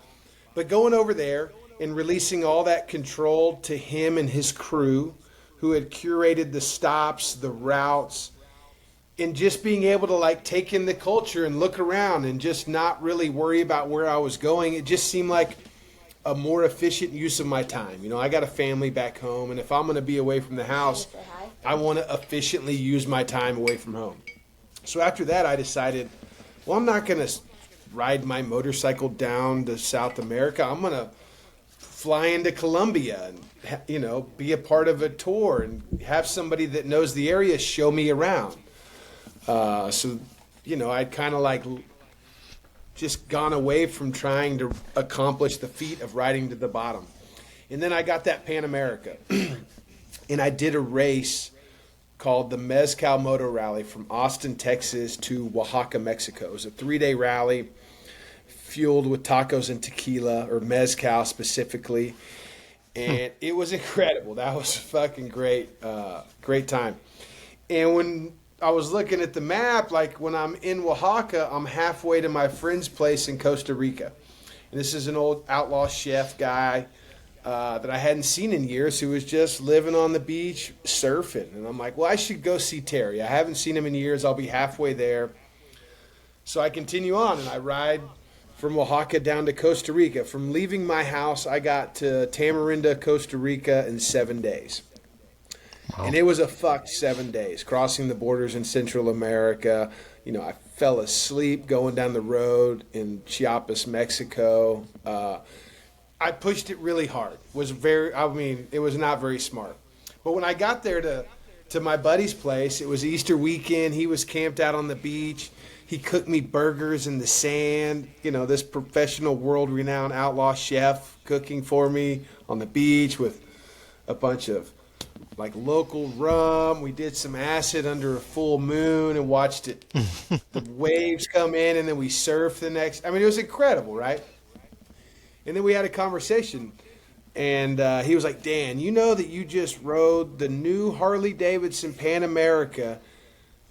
But going over there and releasing all that control to him and his crew who had curated the stops, the routes, and just being able to like take in the culture and look around and just not really worry about where I was going. It just seemed like a more efficient use of my time. You know, I got a family back home, and if I'm going to be away from the house, I want to efficiently use my time away from home. So after that, I decided, well, I'm not going to ride my motorcycle down to South America. I'm going to fly into Colombia and, you know, be a part of a tour and have somebody that knows the area show me around. So, you know, I'd kind of like just gone away from trying to accomplish the feat of riding to the bottom. And then I got that Pan America. And I did a race called the Mezcal Moto Rally from Austin, Texas to Oaxaca, Mexico. It was a 3-day rally fueled with tacos and tequila, or mezcal specifically. And it was incredible. That was fucking great. Great time. And when I was looking at the map, like when I'm in Oaxaca, I'm halfway to my friend's place in Costa Rica. And this is an old outlaw chef guy that I hadn't seen in years, who was just living on the beach surfing. And I'm like, well, I should go see Terry. I haven't seen him in years. I'll be halfway there. So I continue on, and I ride from Oaxaca down to Costa Rica. From leaving my house, I got to Tamarinda, Costa Rica in 7 days. Wow. And it was a fucked 7 days, crossing the borders in Central America. You know, I fell asleep going down the road in Chiapas, Mexico. I pushed it really hard. It was not very smart. But when I got there to my buddy's place, it was Easter weekend. He was camped out on the beach. He cooked me burgers in the sand. You know, this professional, world-renowned outlaw chef cooking for me on the beach with a bunch of like local rum. We did some acid under a full moon and watched the waves come in, and then we surfed the next. I mean, it was incredible, right? And then we had a conversation, and he was like, Dan, you know that you just rode the new Harley Davidson Pan America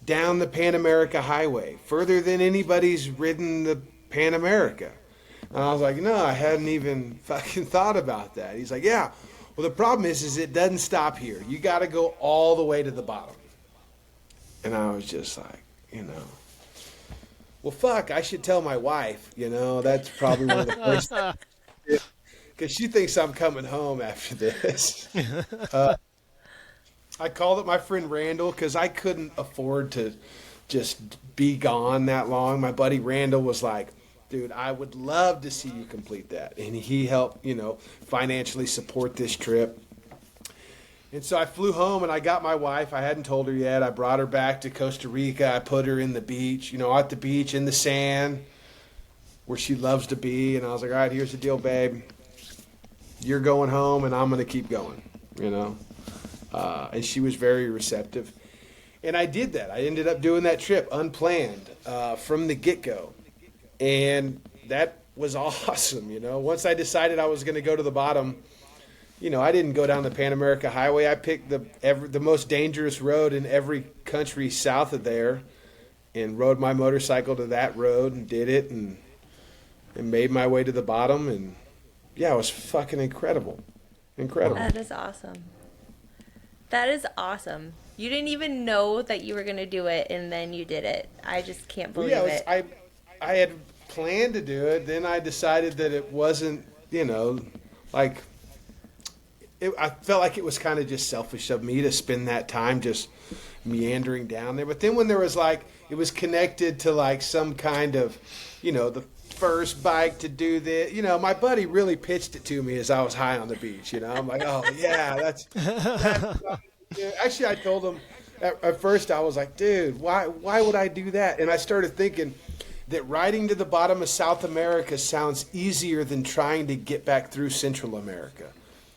down the Pan America Highway, further than anybody's ridden the Pan America. And I was like, no, I hadn't even fucking thought about that. He's like, yeah. Well, the problem is it doesn't stop here. You got to go all the way to the bottom. And I was just like, you know, well, fuck, I should tell my wife. You know, that's probably one of the first things. Because she thinks I'm coming home after this. I called up my friend Randall because I couldn't afford to just be gone that long. My buddy Randall was like, dude, I would love to see you complete that. And he helped, you know, financially support this trip. And so I flew home, and I got my wife. I hadn't told her yet. I brought her back to Costa Rica. I put her in the beach, you know, at the beach in the sand where she loves to be. And I was like, all right, here's the deal, babe. You're going home, and I'm going to keep going, you know. And she was very receptive. And I did that. I ended up doing that trip unplanned from the get-go. And that was awesome, you know. Once I decided I was going to go to the bottom, you know, I didn't go down the Pan America Highway. I picked the most dangerous road in every country south of there and rode my motorcycle to that road and did it and made my way to the bottom. And, yeah, it was fucking incredible. Incredible. That is awesome. That is awesome. You didn't even know that you were going to do it, and then you did it. I just can't believe it. I had planned to do it. Then I decided that it wasn't, you know, like, I felt like it was kind of just selfish of me to spend that time just meandering down there. But then when there was like, it was connected to like some kind of, you know, the first bike to do this, you know, my buddy really pitched it to me as I was high on the beach, you know. I'm like, oh, yeah, that's actually, I told him at first, I was like, dude, why would I do that? And I started thinking that riding to the bottom of South America sounds easier than trying to get back through Central America.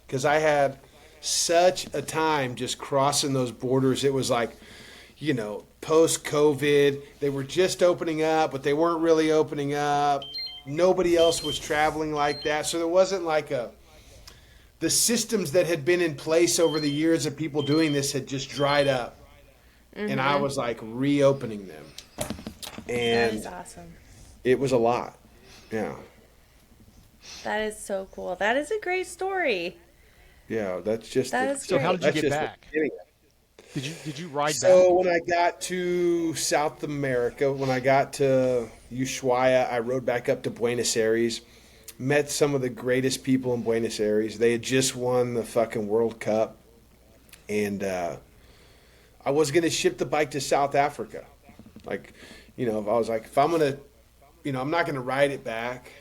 Because I had such a time just crossing those borders. It was like, you know, post-COVID, they were just opening up, but they weren't really opening up. Nobody else was traveling like that. So there wasn't like the systems that had been in place over the years of people doing this had just dried up. Mm-hmm. And I was like reopening them. And that is awesome. It was a lot. Yeah. That is so cool. That is a great story. Yeah, that's just. That is So how great. did you get back? Did you ride back? So when I got to South America, when I got to Ushuaia, I rode back up to Buenos Aires, met some of the greatest people in Buenos Aires. They had just won the fucking World Cup, and I was going to ship the bike to South Africa. Like, I was like, if I'm going to, I'm not going to ride it back.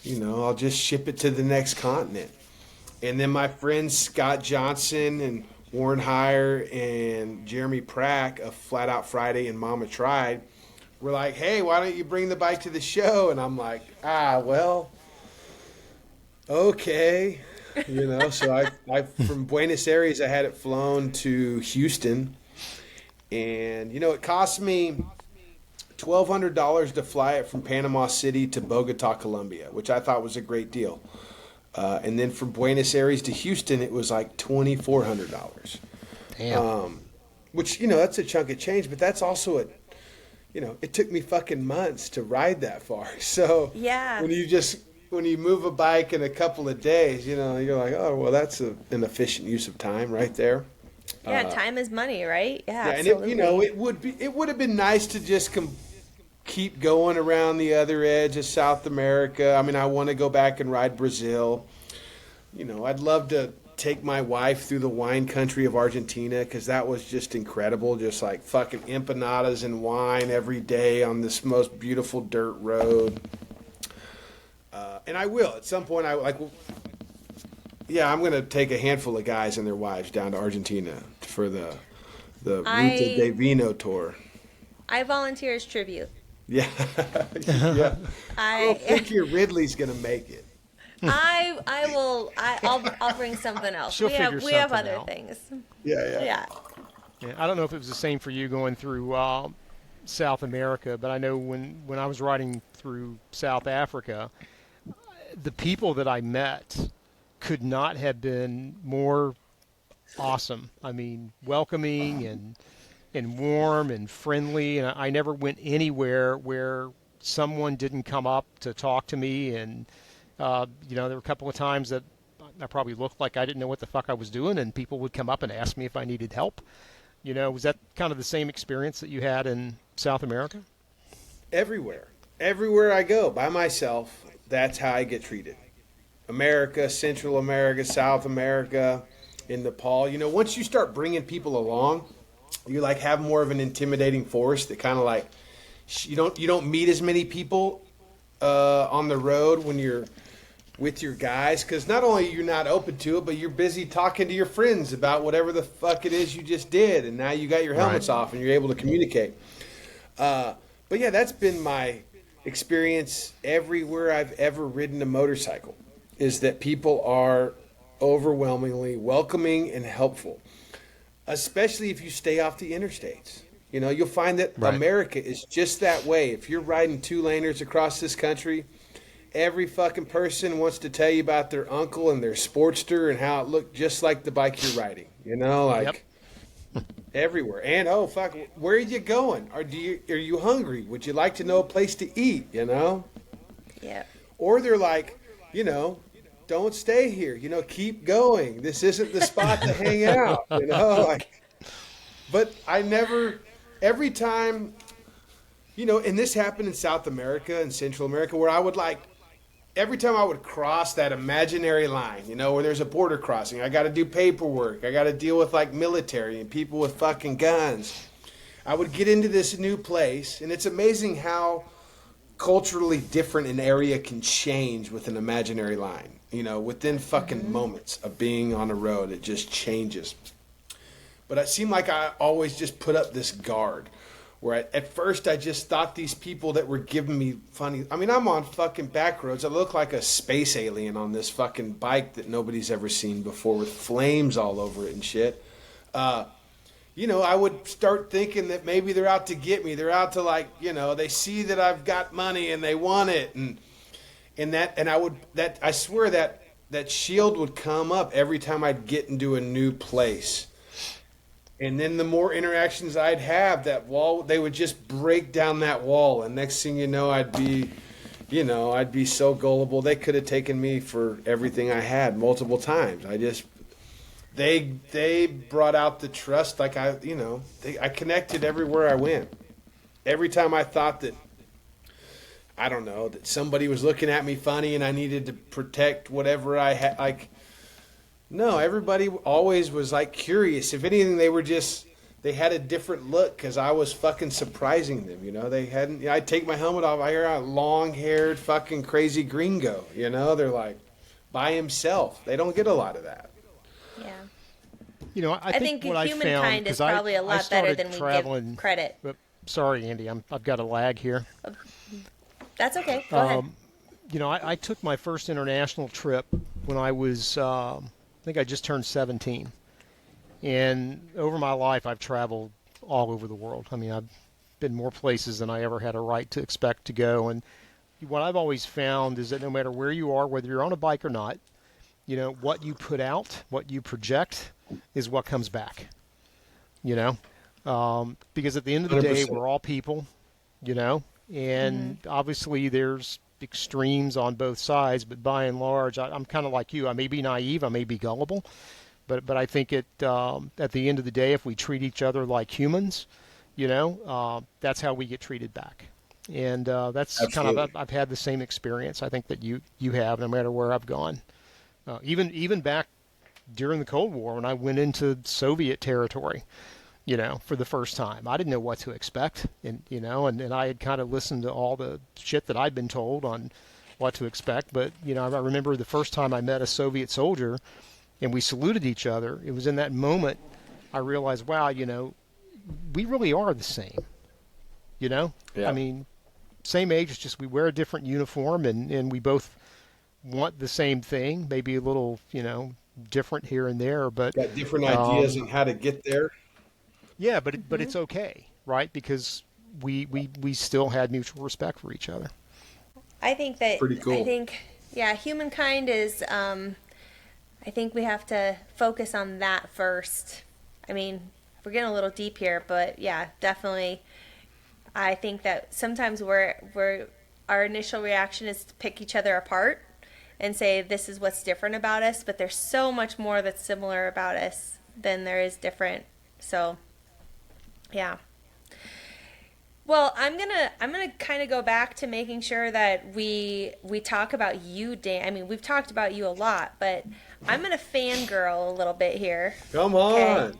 I'll just ship it to the next continent. And then my friends Scott Johnson and Warren Heyer and Jeremy Prack of Flat Out Friday and Mama Tried were like, hey, why don't you bring the bike to the show? And I'm like, well, okay. So I from Buenos Aires, I had it flown to Houston. And, it cost me $1,200 to fly it from Panama City to Bogota, Colombia, which I thought was a great deal. And then from Buenos Aires to Houston, it was like $2,400. Damn. Which, that's a chunk of change, but that's also it took me fucking months to ride that far. So Yeah. when you move a bike in a couple of days, you're like, oh, well, that's an efficient use of time right there. Yeah, time is money, right? Yeah, And absolutely. it would have been nice to just keep going around the other edge of South America. I mean, I want to go back and ride Brazil. I'd love to take my wife through the wine country of Argentina because that was just incredible. Just like fucking empanadas and wine every day on this most beautiful dirt road. And I will at some point. I'm going to take a handful of guys and their wives down to Argentina for the Ruta de Vino tour. I volunteer as tribute. Yeah. Yeah. I think your Ridley's going to make it. I'll bring something else. She'll we have figure something other out. things. Yeah. Yeah, I don't know if it was the same for you going through South America, but I know when I was riding through South Africa, the people that I met could not have been more awesome. I mean, welcoming and warm and friendly. And I never went anywhere where someone didn't come up to talk to me. And, there were a couple of times that I probably looked like I didn't know what the fuck I was doing, and people would come up and ask me if I needed help. Was that kind of the same experience that you had in South America? Everywhere I go by myself, that's how I get treated. America, Central America, South America, in Nepal. Once you start bringing people along, you have more of an intimidating force that kind of like you don't meet as many people on the road when you're with your guys, because not only you're not open to it, but you're busy talking to your friends about whatever the fuck it is you just did, and now you got your helmets off and you're able to communicate. But yeah, that's been my experience everywhere I've ever ridden a motorcycle, is that people are overwhelmingly welcoming and helpful, especially if you stay off the interstates. You'll find that America is just that way. If you're riding two-laners across this country, every fucking person wants to tell you about their uncle and their Sportster and how it looked just like the bike you're riding. Everywhere. And oh fuck, where are you going? Are you hungry? Would you like to know a place to eat? Yeah. Or they're like, don't stay here. Keep going. This isn't the spot to hang out. But I never. Every time, and this happened in South America and Central America, where I would every time I would cross that imaginary line, where there's a border crossing, I got to do paperwork. I got to deal with military and people with fucking guns. I would get into this new place, and it's amazing how culturally different an area can change with an imaginary line. Within fucking moments of being on the road, it just changes. But it seemed like I always just put up this guard where at first I just thought these people that were giving me funny. I mean, I'm on fucking back roads. I look like a space alien on this fucking bike that nobody's ever seen before with flames all over it and shit. I would start thinking that maybe they're out to get me. They're out to they see that I've got money and they want it. I swear that shield would come up every time I'd get into a new place. And then the more interactions I'd have, that wall, they would just break down that wall. And next thing you know, I'd be, you know, I'd be so gullible. They could have taken me for everything I had multiple times. They brought out the trust. Like I connected everywhere I went. Every time I thought that, I don't know, that somebody was looking at me funny and I needed to protect whatever I had, like, no, everybody always was like curious. If anything, they had a different look because I was fucking surprising them. You know, I'd take my helmet off. I hear a long-haired fucking crazy gringo. You know, they're like by himself. They don't get a lot of that. Yeah. You know, I think what humankind is probably a lot better than we give credit. But, sorry, Andy, I've got a lag here. That's okay. Go ahead. You know, I took my first international trip when I was, I think I just turned 17. And over my life, I've traveled all over the world. I mean, I've been more places than I ever had a right to expect to go. And what I've always found is that no matter where you are, whether you're on a bike or not, you know, what you put out, what you project is what comes back, you know, because at the end of the 100%. Day, we're all people, you know, and obviously there's extremes on both sides, but by and large, I'm kind of like you. I may be naive, I may be gullible, but I think at the end of the day, if we treat each other like humans, you know, that's how we get treated back. And that's Absolutely. Kind of, I've had the same experience, I think, that you have, no matter where I've gone. Even back during the Cold War when I went into Soviet territory, you know, for the first time. I didn't know what to expect, and you know, and I had kind of listened to all the shit that I'd been told on what to expect. But, you know, I remember the first time I met a Soviet soldier and we saluted each other. It was in that moment I realized, wow, you know, we really are the same, you know? Yeah. I mean, same age, it's just we wear a different uniform and we both want the same thing, maybe a little, you know, different here and there, but got different ideas on how to get there. Yeah, but it's okay, right? Because we still had mutual respect for each other. I think that pretty cool. I think humankind is I think we have to focus on that first. I mean, we're getting a little deep here, but yeah, definitely I think that sometimes our initial reaction is to pick each other apart and say this is what's different about us, but there's so much more that's similar about us than there is different. So, yeah. Well, I'm gonna kind of go back to making sure that we talk about you, Dan. I mean, we've talked about you a lot, but I'm gonna fangirl a little bit here. Come on. Okay?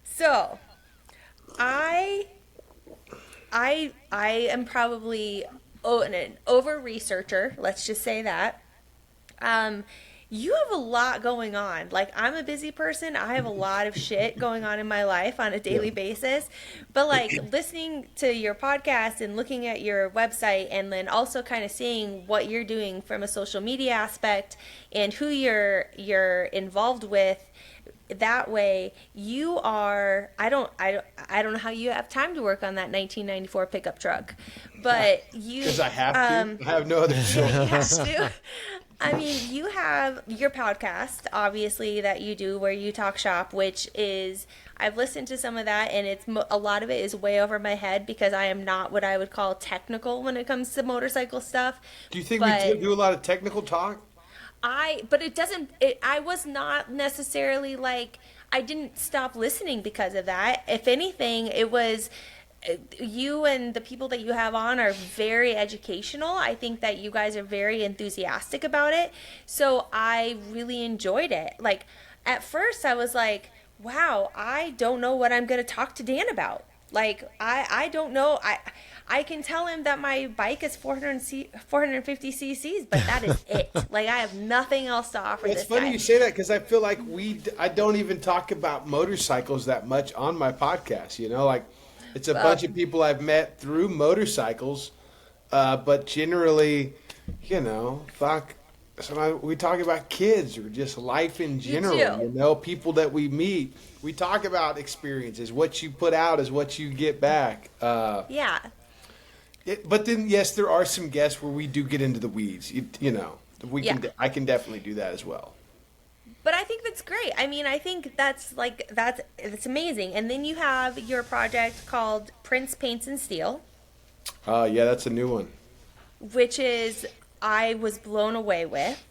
So, I am probably an over researcher. Let's just say that. You have a lot going on. Like, I'm a busy person. I have a lot of shit going on in my life on a daily basis. But, like, listening to your podcast and looking at your website and then also kind of seeing what you're doing from a social media aspect and who you're involved with, that way you are, I don't know how you have time to work on that 1994 pickup truck, but you, because I have to. I have no other choice. You have to. I mean, you have your podcast, obviously, that you do where you talk shop, which is, I've listened to some of that, and a lot of it is way over my head because I am not what I would call technical when it comes to motorcycle stuff. Do you think we do a lot of technical talk? I was not necessarily like, I didn't stop listening because of that. If anything, it was, you and the people that you have on are very educational. I think that you guys are very enthusiastic about it. So I really enjoyed it. Like, at first I was like, wow, I don't know what I'm going to talk to Dan about. Like, I don't know. I can tell him that my bike is 450 cc's, but that is it. Like, I have nothing else to offer this guy. It's funny you say that because I feel like I don't even talk about motorcycles that much on my podcast. You know, like, it's a bunch of people I've met through motorcycles, but generally, you know, sometimes we talk about kids or just life in general. You know, people that we meet. We talk about experiences. What you put out is what you get back. Yeah. But then, yes, there are some guests where we do get into the weeds. You know, I can definitely do that as well. But I think that's great. I mean, I think that's amazing. And then you have your project called Prince Paints and Steel. Yeah, that's a new one. which is I was blown away with.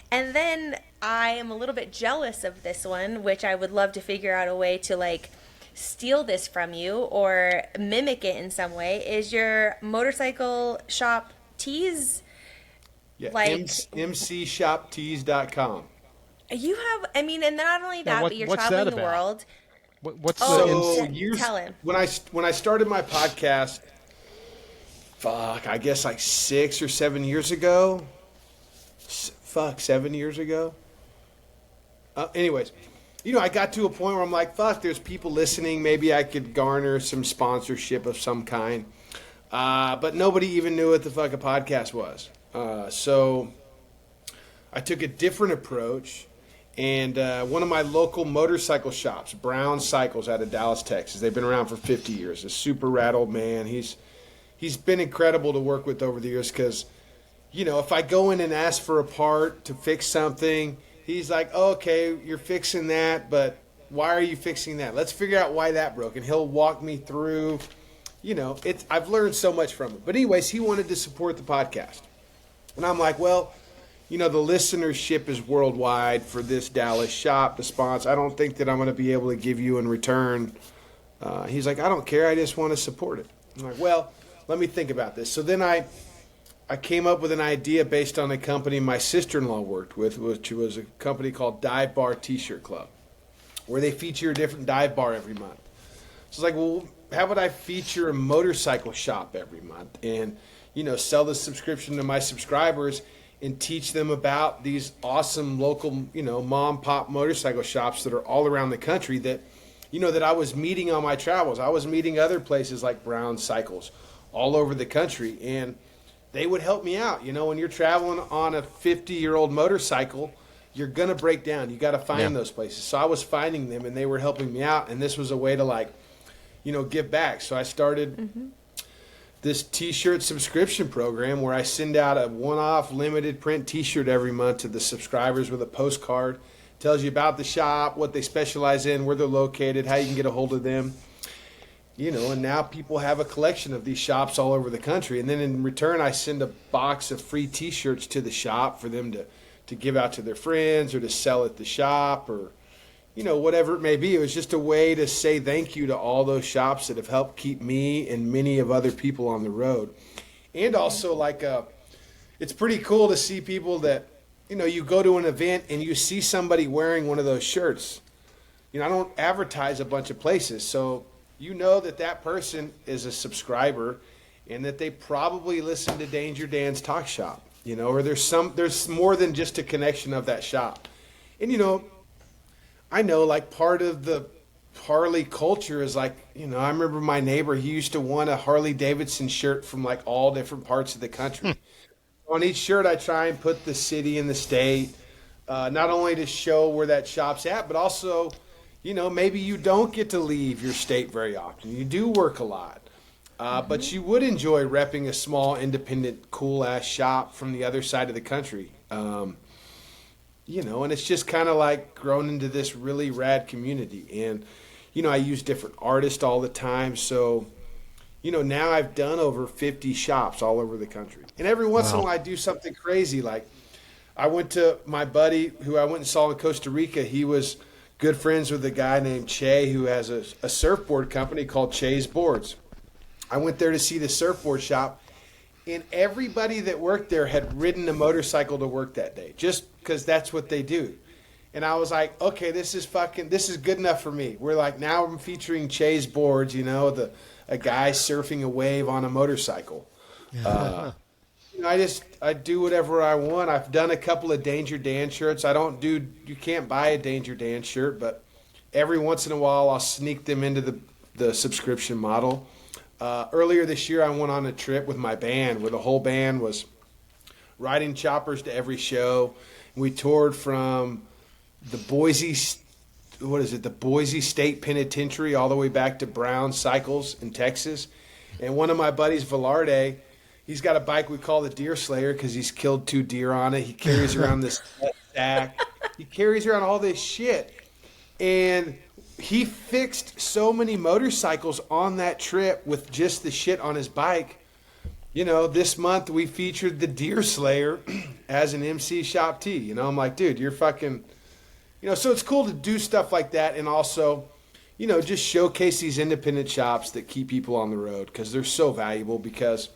And then I am a little bit jealous of this one, which I would love to figure out a way to like steal this from you or mimic it in some way, is your motorcycle shop tees. Yeah, like mcshoptees.com. You have, I mean, and not only that, but you're what's traveling that the about? world. What's So the years Tell him. when I started my podcast, I guess like 6 or 7 years ago. 7 years ago. Anyways, I got to a point where I'm like, there's people listening. Maybe I could garner some sponsorship of some kind. But nobody even knew what the fuck a podcast was. So I took a different approach. And one of my local motorcycle shops, Brown Cycles out of Dallas, Texas. They've been around for 50 years. A super rad old man. He's been incredible to work with over the years because, if I go in and ask for a part to fix something, he's like, oh, okay, you're fixing that, but why are you fixing that? Let's figure out why that broke. And he'll walk me through, I've learned so much from him. But anyways, he wanted to support the podcast. And I'm like, well, the listenership is worldwide for this Dallas shop, the sponsor. I don't think that I'm going to be able to give you in return. He's like, I don't care. I just want to support it. I'm like, well, let me think about this. So then I came up with an idea based on a company my sister-in-law worked with, which was a company called Dive Bar T-Shirt Club, where they feature a different dive bar every month. So it's like, well, how about I feature a motorcycle shop every month and, sell the subscription to my subscribers and teach them about these awesome local, mom pop motorcycle shops that are all around the country that, that I was meeting on my travels. I was meeting other places like Brown Cycles all over the country, and they would help me out. When you're traveling on a 50-year-old motorcycle, you're going to break down. You got to find those places. So I was finding them, and they were helping me out, and this was a way to give back. So I started this T-shirt subscription program where I send out a one-off limited print T-shirt every month to the subscribers with a postcard. Tells you about the shop, what they specialize in, where they're located, how you can get a hold of them. And now people have a collection of these shops all over the country. And then in return, I send a box of free T-shirts to the shop for them to give out to their friends or to sell at the shop or, whatever it may be. It was just a way to say thank you to all those shops that have helped keep me and many of other people on the road. And also, it's pretty cool to see people that, you go to an event and you see somebody wearing one of those shirts. I don't advertise a bunch of places, so that person is a subscriber and that they probably listen to Danger Dan's Talk Shop, or there's more than just a connection of that shop. And, I know part of the Harley culture is I remember my neighbor, he used to want a Harley Davidson shirt from all different parts of the country. On each shirt, I try and put the city and the state, not only to show where that shop's at, but also, maybe you don't get to leave your state very often. You do work a lot. But you would enjoy repping a small, independent, cool-ass shop from the other side of the country. And it's just kind of grown into this really rad community. And, I use different artists all the time. So, now I've done over 50 shops all over the country. And every once in a while I do something crazy. I went to my buddy who I went and saw in Costa Rica. He was good friends with a guy named Che who has a surfboard company called Che's Boards. I went there to see the surfboard shop, and everybody that worked there had ridden a motorcycle to work that day, just because that's what they do. And I was like, okay, this is good enough for me. We're now I'm featuring Che's Boards, a guy surfing a wave on a motorcycle. I do whatever I want. I've done a couple of Danger Dan shirts. You can't buy a Danger Dan shirt, but every once in a while I'll sneak them into the subscription model. Earlier this year I went on a trip with my band where the whole band was riding choppers to every show. We toured from the Boise State Penitentiary all the way back to Brown Cycles in Texas. And one of my buddies, Velarde, he's got a bike we call the Deer Slayer because he's killed 2 deer on it. He carries around this stack. He carries around all this shit. And he fixed so many motorcycles on that trip with just the shit on his bike. this month we featured the Deer Slayer as an MC Shop T. I'm like, dude, you're fucking, so it's cool to do stuff like that. And also, just showcase these independent shops that keep people on the road, because they're so valuable. Because,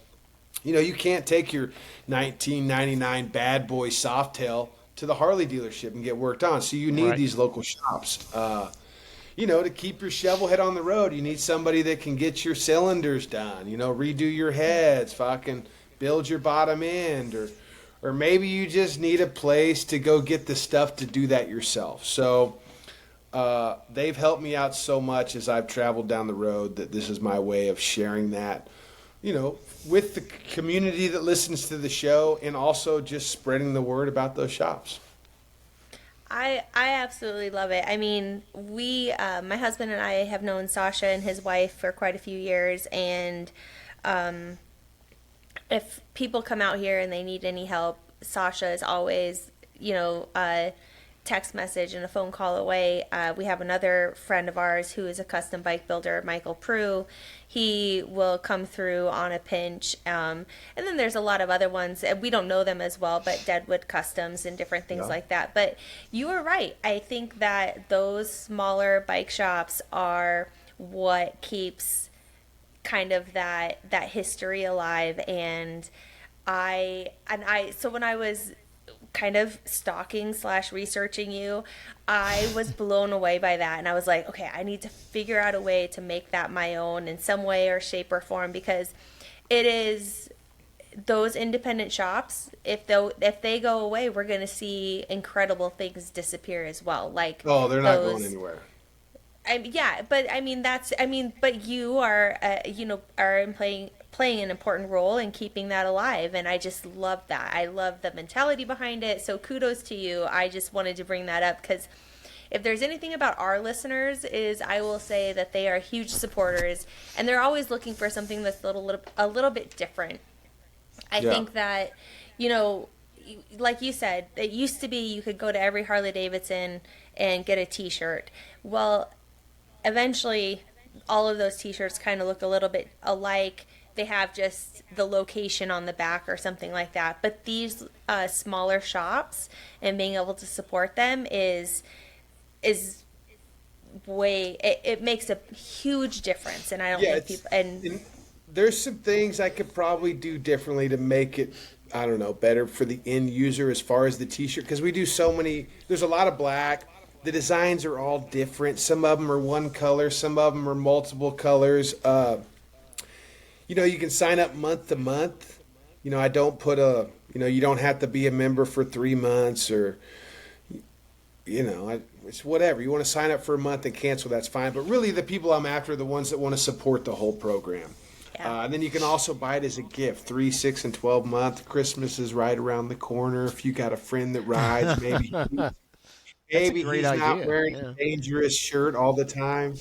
you can't take your 1999 Bad Boy Softail to the Harley dealership and get worked on. So you need these local shops. To keep your shovel head on the road, you need somebody that can get your cylinders done, redo your heads, fucking build your bottom end, or maybe you just need a place to go get the stuff to do that yourself. So they've helped me out so much as I've traveled down the road, that this is my way of sharing that, with the community that listens to the show, and also just spreading the word about those shops. I absolutely love it. I mean, my husband and I have known Sasha and his wife for quite a few years, and if people come out here and they need any help, Sasha is always, a text message and a phone call away. We have another friend of ours who is a custom bike builder, Michael Prue. He will come through on a pinch. And then there's a lot of other ones. We don't know them as well, but Deadwood Customs and different things like that. But you are right. I think that those smaller bike shops are what keeps kind of that history alive. And so when I was kind of stalking / researching you, I was blown away by that, and I was like, okay, I need to figure out a way to make that my own in some way or shape or form, because it is those independent shops, if they go away, we're going to see incredible things disappear as well. Like, they're not going anywhere. But you are playing an important role in keeping that alive, and I just love that. I love the mentality behind it, so kudos to you. I just wanted to bring that up, because if there's anything about our listeners, is I will say that they are huge supporters, and they're always looking for something that's a little bit different. I think that, like you said, it used to be you could go to every Harley Davidson and get a t-shirt. Well, eventually all of those t-shirts kind of look a little bit alike. They have just the location on the back or something like that. But these smaller shops, and being able to support them is it makes a huge difference. And I don't think people, and there's some things I could probably do differently to make it, I don't know, better for the end user as far as the t-shirt, because we do so many. There's a lot of black. The designs are all different. Some of them are one color, some of them are multiple colors. You can sign up month to month. I don't put you don't have to be a member for 3 months, or, it's whatever. You want to sign up for a month and cancel, that's fine. But really the people I'm after are the ones that want to support the whole program. Yeah. And then you can also buy it as a gift, 3, 6, and 12 month. Christmas is right around the corner. If you got a friend that rides, maybe he's not wearing a dangerous shirt all the time.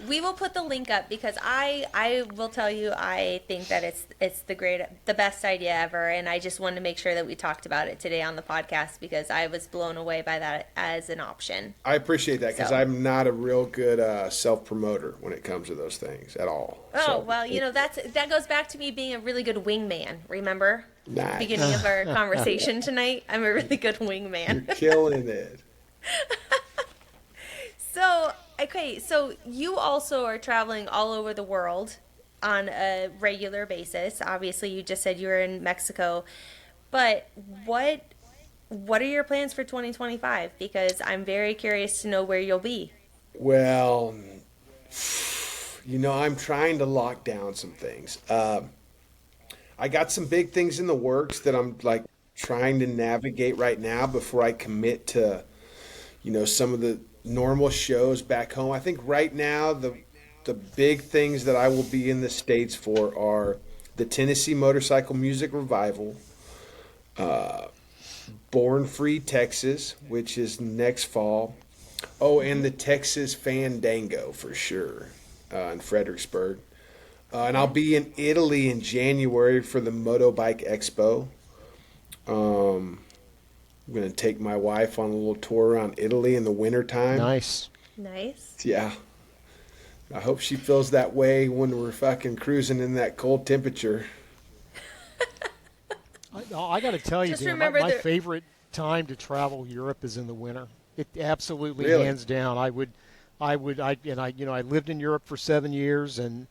We will put the link up, because I will tell you, I think that it's the best idea ever, and I just wanted to make sure that we talked about it today on the podcast, because I was blown away by that as an option. I appreciate that, because I'm not a real good self-promoter when it comes to those things at all. That goes back to me being a really good wingman. Remember? Nice. Beginning of our conversation tonight, I'm a really good wingman. You're killing it. So you also are traveling all over the world on a regular basis. Obviously, you just said you were in Mexico, but what are your plans for 2025? Because I'm very curious to know where you'll be. Well, I'm trying to lock down some things. I got some big things in the works that I'm trying to navigate right now before I commit to, some of the normal shows back home. I think right now the big things that I will be in the States for are the Tennessee Motorcycle Music Revival, Born Free Texas, which is next fall. Oh, and the Texas Fandango for sure in Fredericksburg. And I'll be in Italy in January for the Motobike Expo. I'm going to take my wife on a little tour around Italy in the wintertime. Nice. Yeah. I hope she feels that way when we're fucking cruising in that cold temperature. I got to tell you, Just Dan, remember my that- favorite time to travel Europe is in the winter. It absolutely, Really? hands down. I lived in Europe for 7 years, and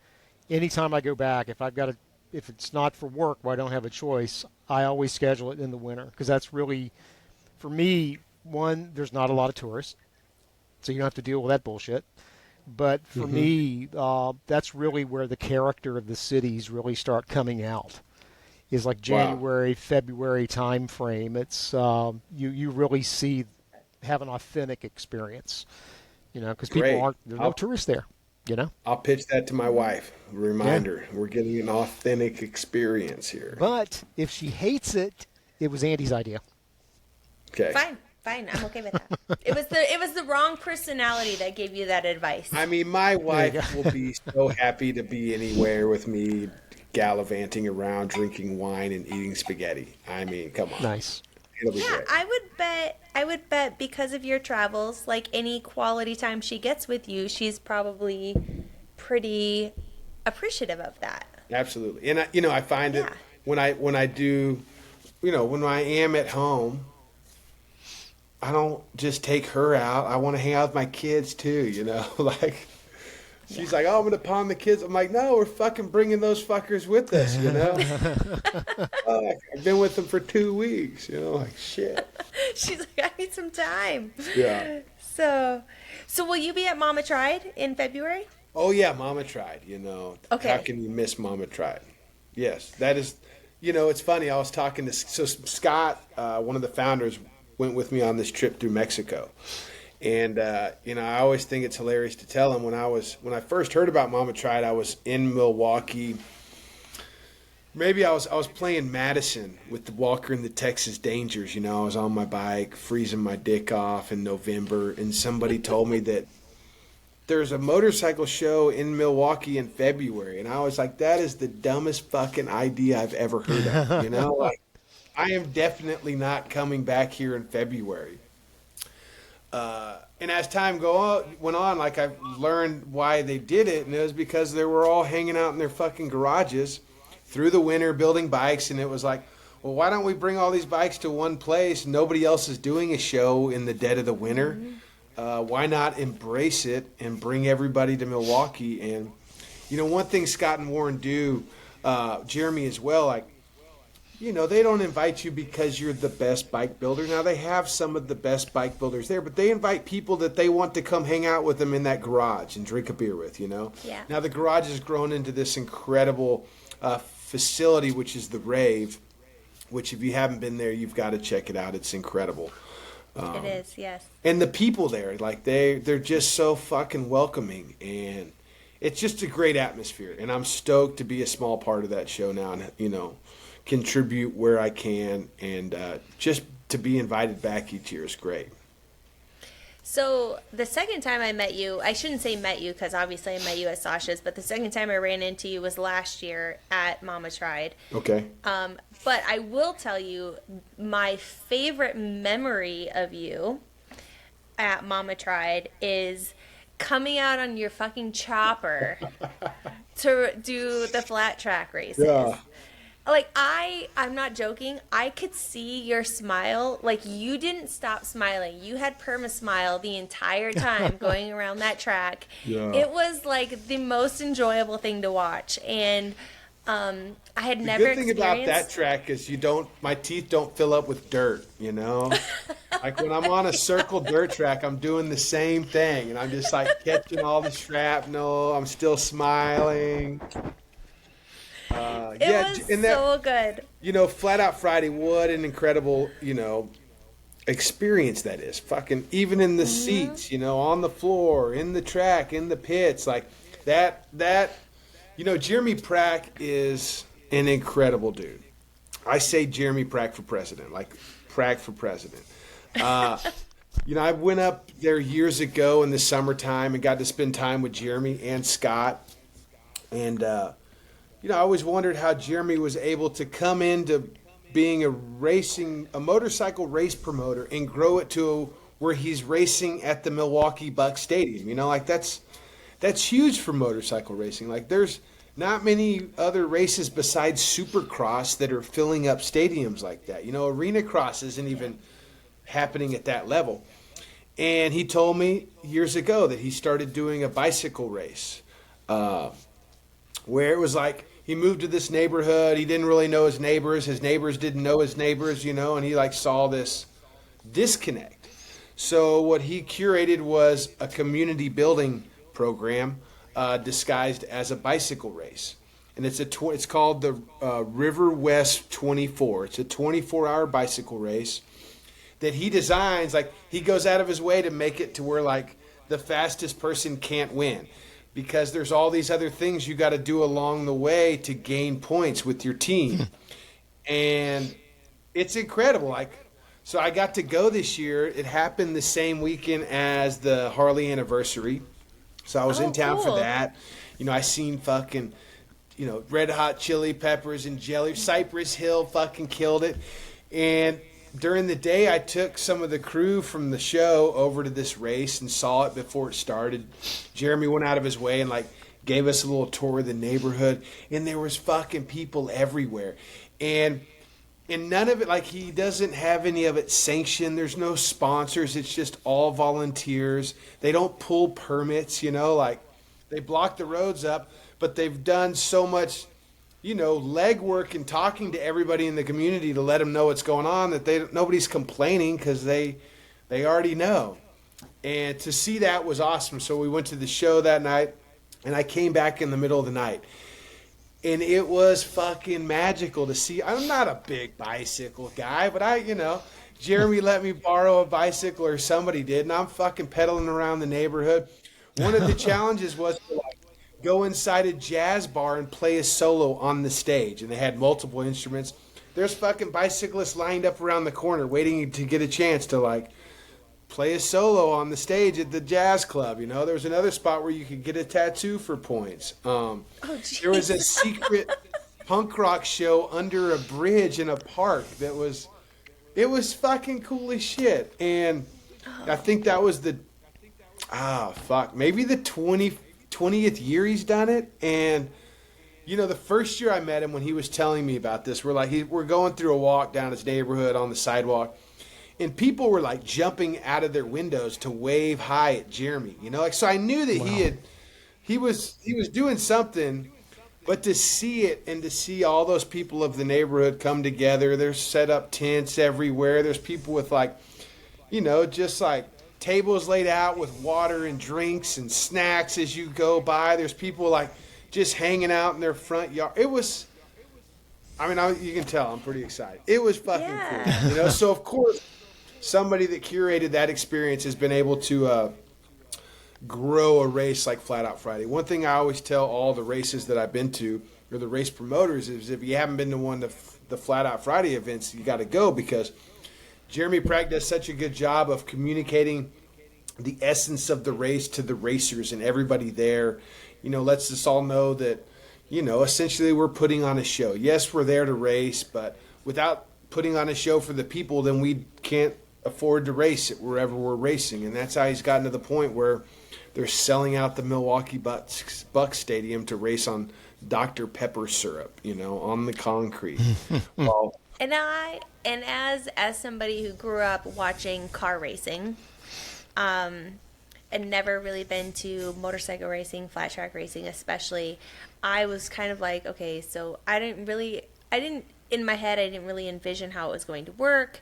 anytime I go back, if it's not for work, where I don't have a choice, I always schedule it in the winter, because that's really, for me, one, there's not a lot of tourists, so you don't have to deal with that bullshit. But for me, that's really where the character of the cities really start coming out. Is like January, February time frame. It's you really have an authentic experience, because there's no tourists there. I'll pitch that to my wife. Reminder: we're getting an authentic experience here. But if she hates it, it was Andy's idea. Okay. Fine, I'm okay with that. It was the wrong personality that gave you that advice. I mean, my wife will be so happy to be anywhere with me, gallivanting around, drinking wine, and eating spaghetti. I mean, come on. Nice. It'll be great. I would bet because of your travels, like any quality time she gets with you, she's probably pretty appreciative of that. Absolutely. And I find it when I do, when I am at home, I don't just take her out. I want to hang out with my kids too, like she's like, "Oh, I'm going to pawn the kids." I'm like, "No, we're fucking bringing those fuckers with us, I've been with them for 2 weeks, like shit. She's like, "I need some time." Yeah. So will you be at Mama Tried in February? Oh yeah, Mama Tried, Okay. How can you miss Mama Tried? Yes, that is, it's funny. I was talking to Scott, one of the founders, went with me on this trip through Mexico. And, I always think it's hilarious to tell him when I first heard about Mama Tried, I was in Milwaukee. Maybe I was playing Madison with the Walker and the Texas Dangers. I was on my bike, freezing my dick off in November. And somebody told me that there's a motorcycle show in Milwaukee in February. And I was like, that is the dumbest fucking idea I've ever heard of, like, I am definitely not coming back here in February. And as time went on, like I learned why they did it, and it was because they were all hanging out in their fucking garages through the winter building bikes, and it was like, well, why don't we bring all these bikes to one place? Nobody else is doing a show in the dead of the winter. Why not embrace it and bring everybody to Milwaukee? And, one thing Scott and Warren do, Jeremy as well, like, they don't invite you because you're the best bike builder. Now, they have some of the best bike builders there, but they invite people that they want to come hang out with them in that garage and drink a beer with, Yeah. Now, the garage has grown into this incredible facility, which is the Rave, which if you haven't been there, you've got to check it out. It's incredible. It is, yes. And the people there, like, they're just so fucking welcoming, and it's just a great atmosphere. And I'm stoked to be a small part of that show now and, contribute where I can, and just to be invited back each year is great. So the second time I met you, I shouldn't say met you because obviously I met you at Sasha's, but the second time I ran into you was last year at Mama Tried. Okay. But I will tell you, my favorite memory of you at Mama Tried is coming out on your fucking chopper to do the flat track races. Yeah. Like, I'm not joking. I could see your smile. Like, you didn't stop smiling. You had perma-smile the entire time going around that track. Yeah. It was, like, the most enjoyable thing to watch. And I had never The good thing about that track is my teeth don't fill up with dirt, Like, when I'm on a circle dirt track, I'm doing the same thing. And I'm just, like, catching all the shrapnel. I'm still smiling. It was so good. Flat Out Friday, what an incredible, experience that is. Fucking, even in the seats, on the floor, in the track, in the pits, like that, Jeremy Prack is an incredible dude. I say Jeremy Prack for president, like Prack for president. I went up there years ago in the summertime and got to spend time with Jeremy and Scott. And, I always wondered how Jeremy was able to come into being a motorcycle race promoter and grow it to where he's racing at the Milwaukee Bucks Stadium. Like that's huge for motorcycle racing. Like there's not many other races besides Supercross that are filling up stadiums like that. Arena cross isn't even happening at that level. And he told me years ago that he started doing a bicycle race where it was like he moved to this neighborhood. He didn't really know his neighbors. His neighbors didn't know his neighbors, and he saw this disconnect. So what he curated was a community building program disguised as a bicycle race. And it's called the River West 24. It's a 24-hour bicycle race that he designs. He goes out of his way to make it to where the fastest person can't win, because there's all these other things you got to do along the way to gain points with your team. And it's incredible. So I got to go this year. It happened the same weekend as the Harley anniversary. So I was in town for that. I seen fucking, Red Hot Chili Peppers and Jelly. Cypress Hill fucking killed it. And during the day, I took some of the crew from the show over to this race and saw it before it started. Jeremy went out of his way and gave us a little tour of the neighborhood, and there was fucking people everywhere. And none of it, he doesn't have any of it sanctioned. There's no sponsors. It's just all volunteers. They don't pull permits, they block the roads up, but they've done so much legwork and talking to everybody in the community to let them know what's going on that nobody's complaining, because they already know. And to see that was awesome. So we went to the show that night, and I came back in the middle of the night, and it was fucking magical to see. I'm not a big bicycle guy, but Jeremy let me borrow a bicycle, or somebody did, and I'm fucking pedaling around the neighborhood. One of the challenges was to go inside a jazz bar and play a solo on the stage, and they had multiple instruments. There's fucking bicyclists lined up around the corner waiting to get a chance to play a solo on the stage at the jazz club. There was another spot where you could get a tattoo for points. There was a secret punk rock show under a bridge in a park it was fucking cool as shit. And I think that was maybe the 20th year he's done it. And the first year I met him, when he was telling me about this, we're going through a walk down his neighborhood on the sidewalk, and people were jumping out of their windows to wave hi at Jeremy. So I knew that he was doing something. But to see it, and to see all those people of the neighborhood come together, there's set up tents everywhere. There's people with just tables laid out with water and drinks and snacks as you go by. There's people just hanging out in their front yard. It was, you can tell I'm pretty excited. It was fucking cool. So of course, somebody that curated that experience has been able to grow a race like Flat Out Friday. One thing I always tell all the races that I've been to, or the race promoters, is if you haven't been to one of the Flat Out Friday events, you got to go, because Jeremy Pratt does such a good job of communicating the essence of the race to the racers and everybody there. Lets us all know that, essentially we're putting on a show. Yes, we're there to race, but without putting on a show for the people, then we can't afford to race it wherever we're racing. And that's how he's gotten to the point where they're selling out the Milwaukee Bucks Stadium to race on Dr. Pepper syrup, on the concrete. Well, And as somebody who grew up watching car racing, and never really been to motorcycle racing, flat track racing especially, I was kind of okay, so I didn't in my head, I didn't really envision how it was going to work.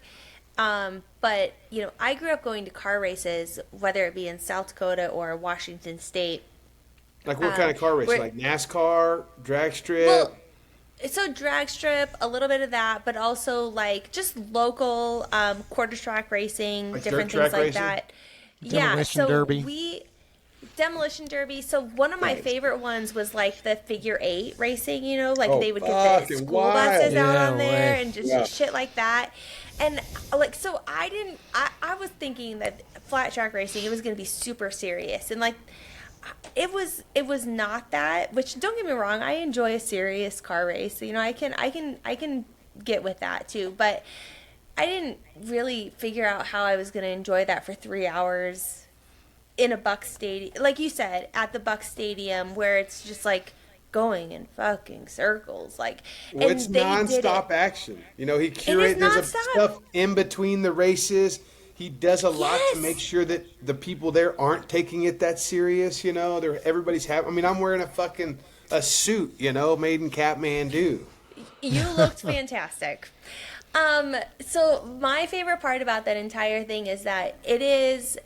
But, I grew up going to car races, whether it be in South Dakota or Washington State. What kind of car race? NASCAR, drag strip? Well, so drag strip, a little bit of that, but also just local quarter track racing, different things like that. Demolition Derby. Demolition Derby. So one of my favorite ones was the figure 8 racing, they would get the school buses out on there and just shit like that. And so I was thinking that flat track racing, it was going to be super serious. And it was not that, which don't get me wrong, I enjoy a serious car race. I can get with that too, but I didn't really figure out how I was going to enjoy that for 3 hours in a Buck Stadium, like you said, at the Buck Stadium, where it's just going in fucking circles. Like, Well, and it's they did nonstop it. action. You know, he It is curates. There's nonstop. stuff in between the races. He does a lot to Yes. make sure that the people there aren't taking it that serious. You know, everybody's happy. I mean, I'm wearing a suit. You know, made in Kathmandu. You looked fantastic. So my favorite part about that entire thing is that it is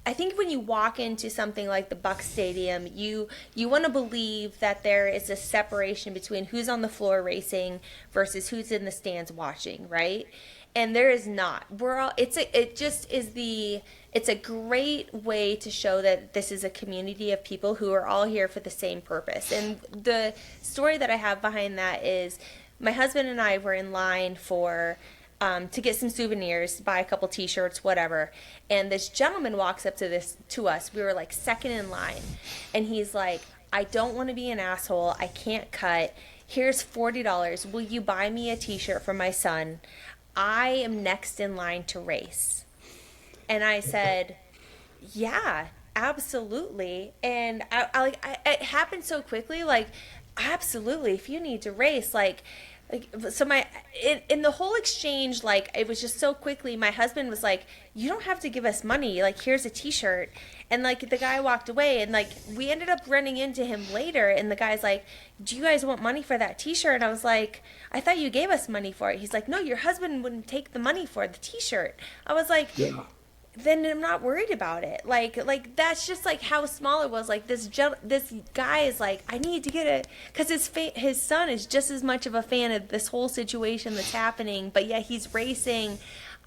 I think when you walk into something like the Buck Stadium, you want to believe that there is a separation between who's on the floor racing versus who's in the stands watching, right? And there is not. It's a great way to show that this is a community of people who are all here for the same purpose. And the story that I have behind that is my husband and I were in line for to get some souvenirs, buy a couple T-shirts, whatever. And this gentleman walks up to us. We were like second in line, and he's like, "I don't want to be an asshole. I can't cut. Here's $40. Will you buy me a T-shirt for my son? I am next in line to race." And I said, "Yeah, absolutely." And it happened so quickly. Like, absolutely, if you need to race, so in the whole exchange, like, it was just so quickly. My husband was like, "You don't have to give us money. Like, here's a T-shirt." And like, the guy walked away, and like, we ended up running into him later, and the guy's like, "Do you guys want money for that T-shirt?" And I was like, "I thought you gave us money for it." He's like, "No, your husband wouldn't take the money for the T-shirt." I was like, Yeah. then I'm not worried about it. Like that's just like how small it was. Like, this guy is like, "I need to get it," because his son is just as much of a fan of this whole situation that's happening, but yet he's racing.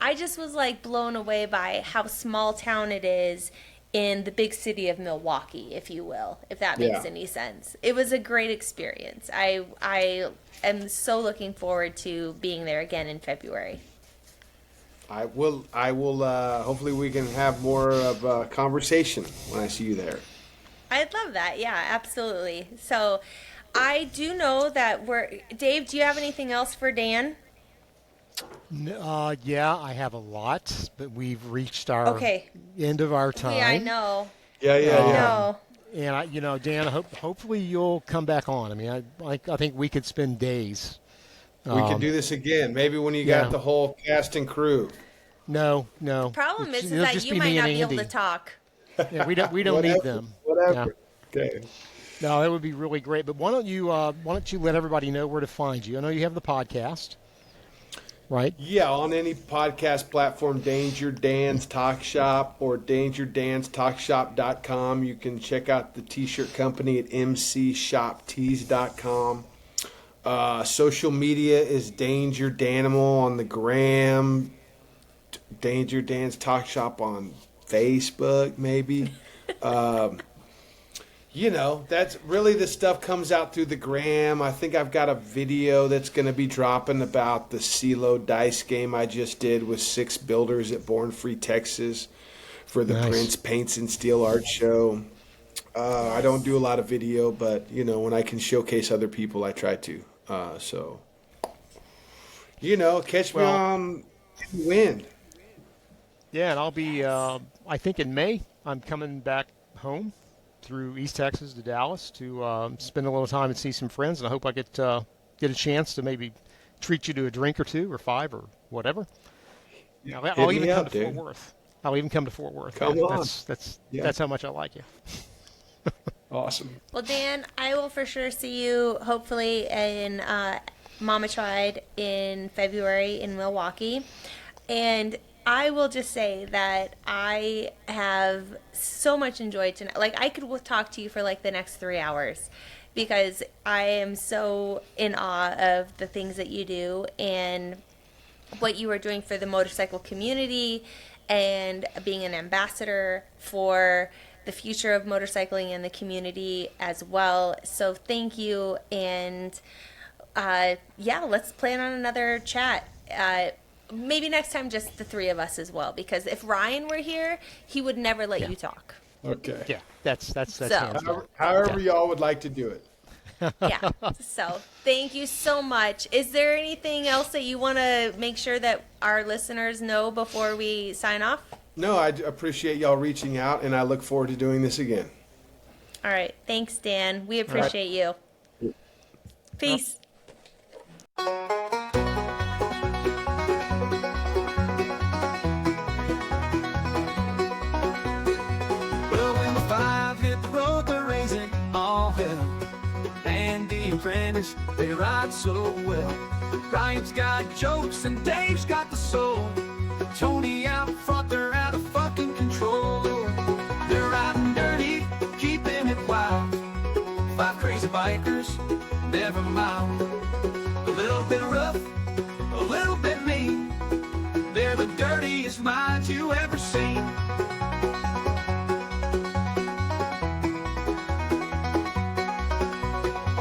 I just was like blown away by how small town it is in the big city of Milwaukee, if you will, if that makes any sense. It was a great experience. I am so looking forward to being there again in February. I will. Hopefully, we can have more of a conversation when I see you there. I'd love that. Yeah, absolutely. So I do know that Dave, do you have anything else for Dan? Yeah, I have a lot, but we've reached our end of our time. Yeah, I know. Yeah. I know. And Dan, hopefully you'll come back on. I mean, I think we could spend days. We can do this again. Maybe when you got the whole cast and crew. No. Problem is It'll that just you be might me not and be able Andy. to talk. Yeah, we don't need them. Whatever. Yeah. Okay. No, that would be really great. But why don't you let everybody know where to find you? I know you have the podcast, right? Yeah, on any podcast platform, Danger Dan's Talk Shop or DangerDansTalkShop.com. You can check out the T-shirt company at mcshoptees.com. Social media is Danger Danimal on the gram, Danger Dan's Talk Shop on Facebook, maybe. That's really the stuff comes out through the gram. I think I've got a video that's going to be dropping about the CeeLo dice game I just did with 6 builders at Born Free, Texas for the Prince Paints and Steel Art Show. I don't do a lot of video, but, when I can showcase other people, I try to. Catch me on the wind. Yeah, and I'll be, I think in May, I'm coming back home through East Texas to Dallas to spend a little time and see some friends, and I hope I get a chance to maybe treat you to a drink or 2 or 5 or whatever. I'll even come to Fort Worth. I'll even come to Fort Worth. Come on. That's how much I like you. Awesome. Well, Dan, I will for sure see you hopefully in Mama Tried in February in Milwaukee. And I will just say that I have so much enjoyed tonight. Like, I could talk to you for like the next 3 hours because I am so in awe of the things that you do and what you are doing for the motorcycle community and being an ambassador for the future of motorcycling in the community as well. So thank you. And let's plan on another chat. Maybe next time just the 3 of us as well, because if Ryan were here, he would never let you talk. Okay. Yeah, that's So- However y'all would like to do it. Yeah. So thank you so much. Is there anything else that you want to make sure that our listeners know before we sign off? No, I appreciate y'all reaching out, and I look forward to doing this again. All right. Thanks, Dan. We appreciate you. Peace. Well, when the five hit the road, they're raising all hell. Andi and Prentice, they ride so well. Ryan's got jokes and Dave's got the soul. Tony out front, they're out of fucking control. They're riding dirty, keeping it wild. Five crazy bikers, never mind. A little bit rough, a little bit mean. They're the dirtiest minds you ever seen.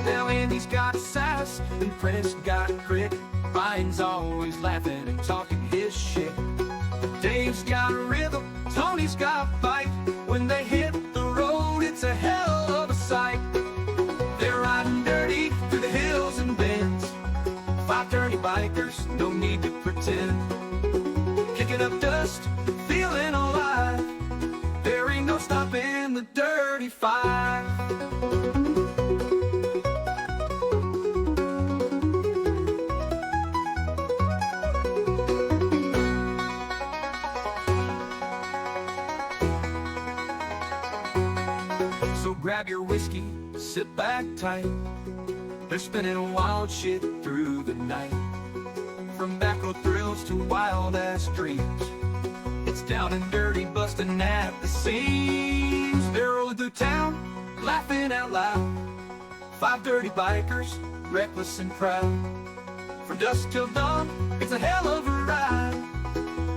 Now Andy's got sass and Prince got grit. Ryan's always laughing and talking his shit. Dave's got rhythm, Tony's got bite. When they hit the road, it's a hell of a sight. They're riding dirty through the hills and bends. Five dirty bikers, no need to pretend. Kicking up dust, feeling alive. There ain't no stopping the dirty five. So grab your whiskey, sit back tight. They're spinning wild shit through the night. From back road thrills to wild ass dreams. It's down and dirty, busting at the seams. They're rolling through town, laughing out loud. Five dirty bikers, reckless and proud. From dusk till dawn, it's a hell of a ride.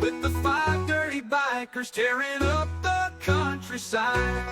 With the five dirty bikers tearing up the countryside.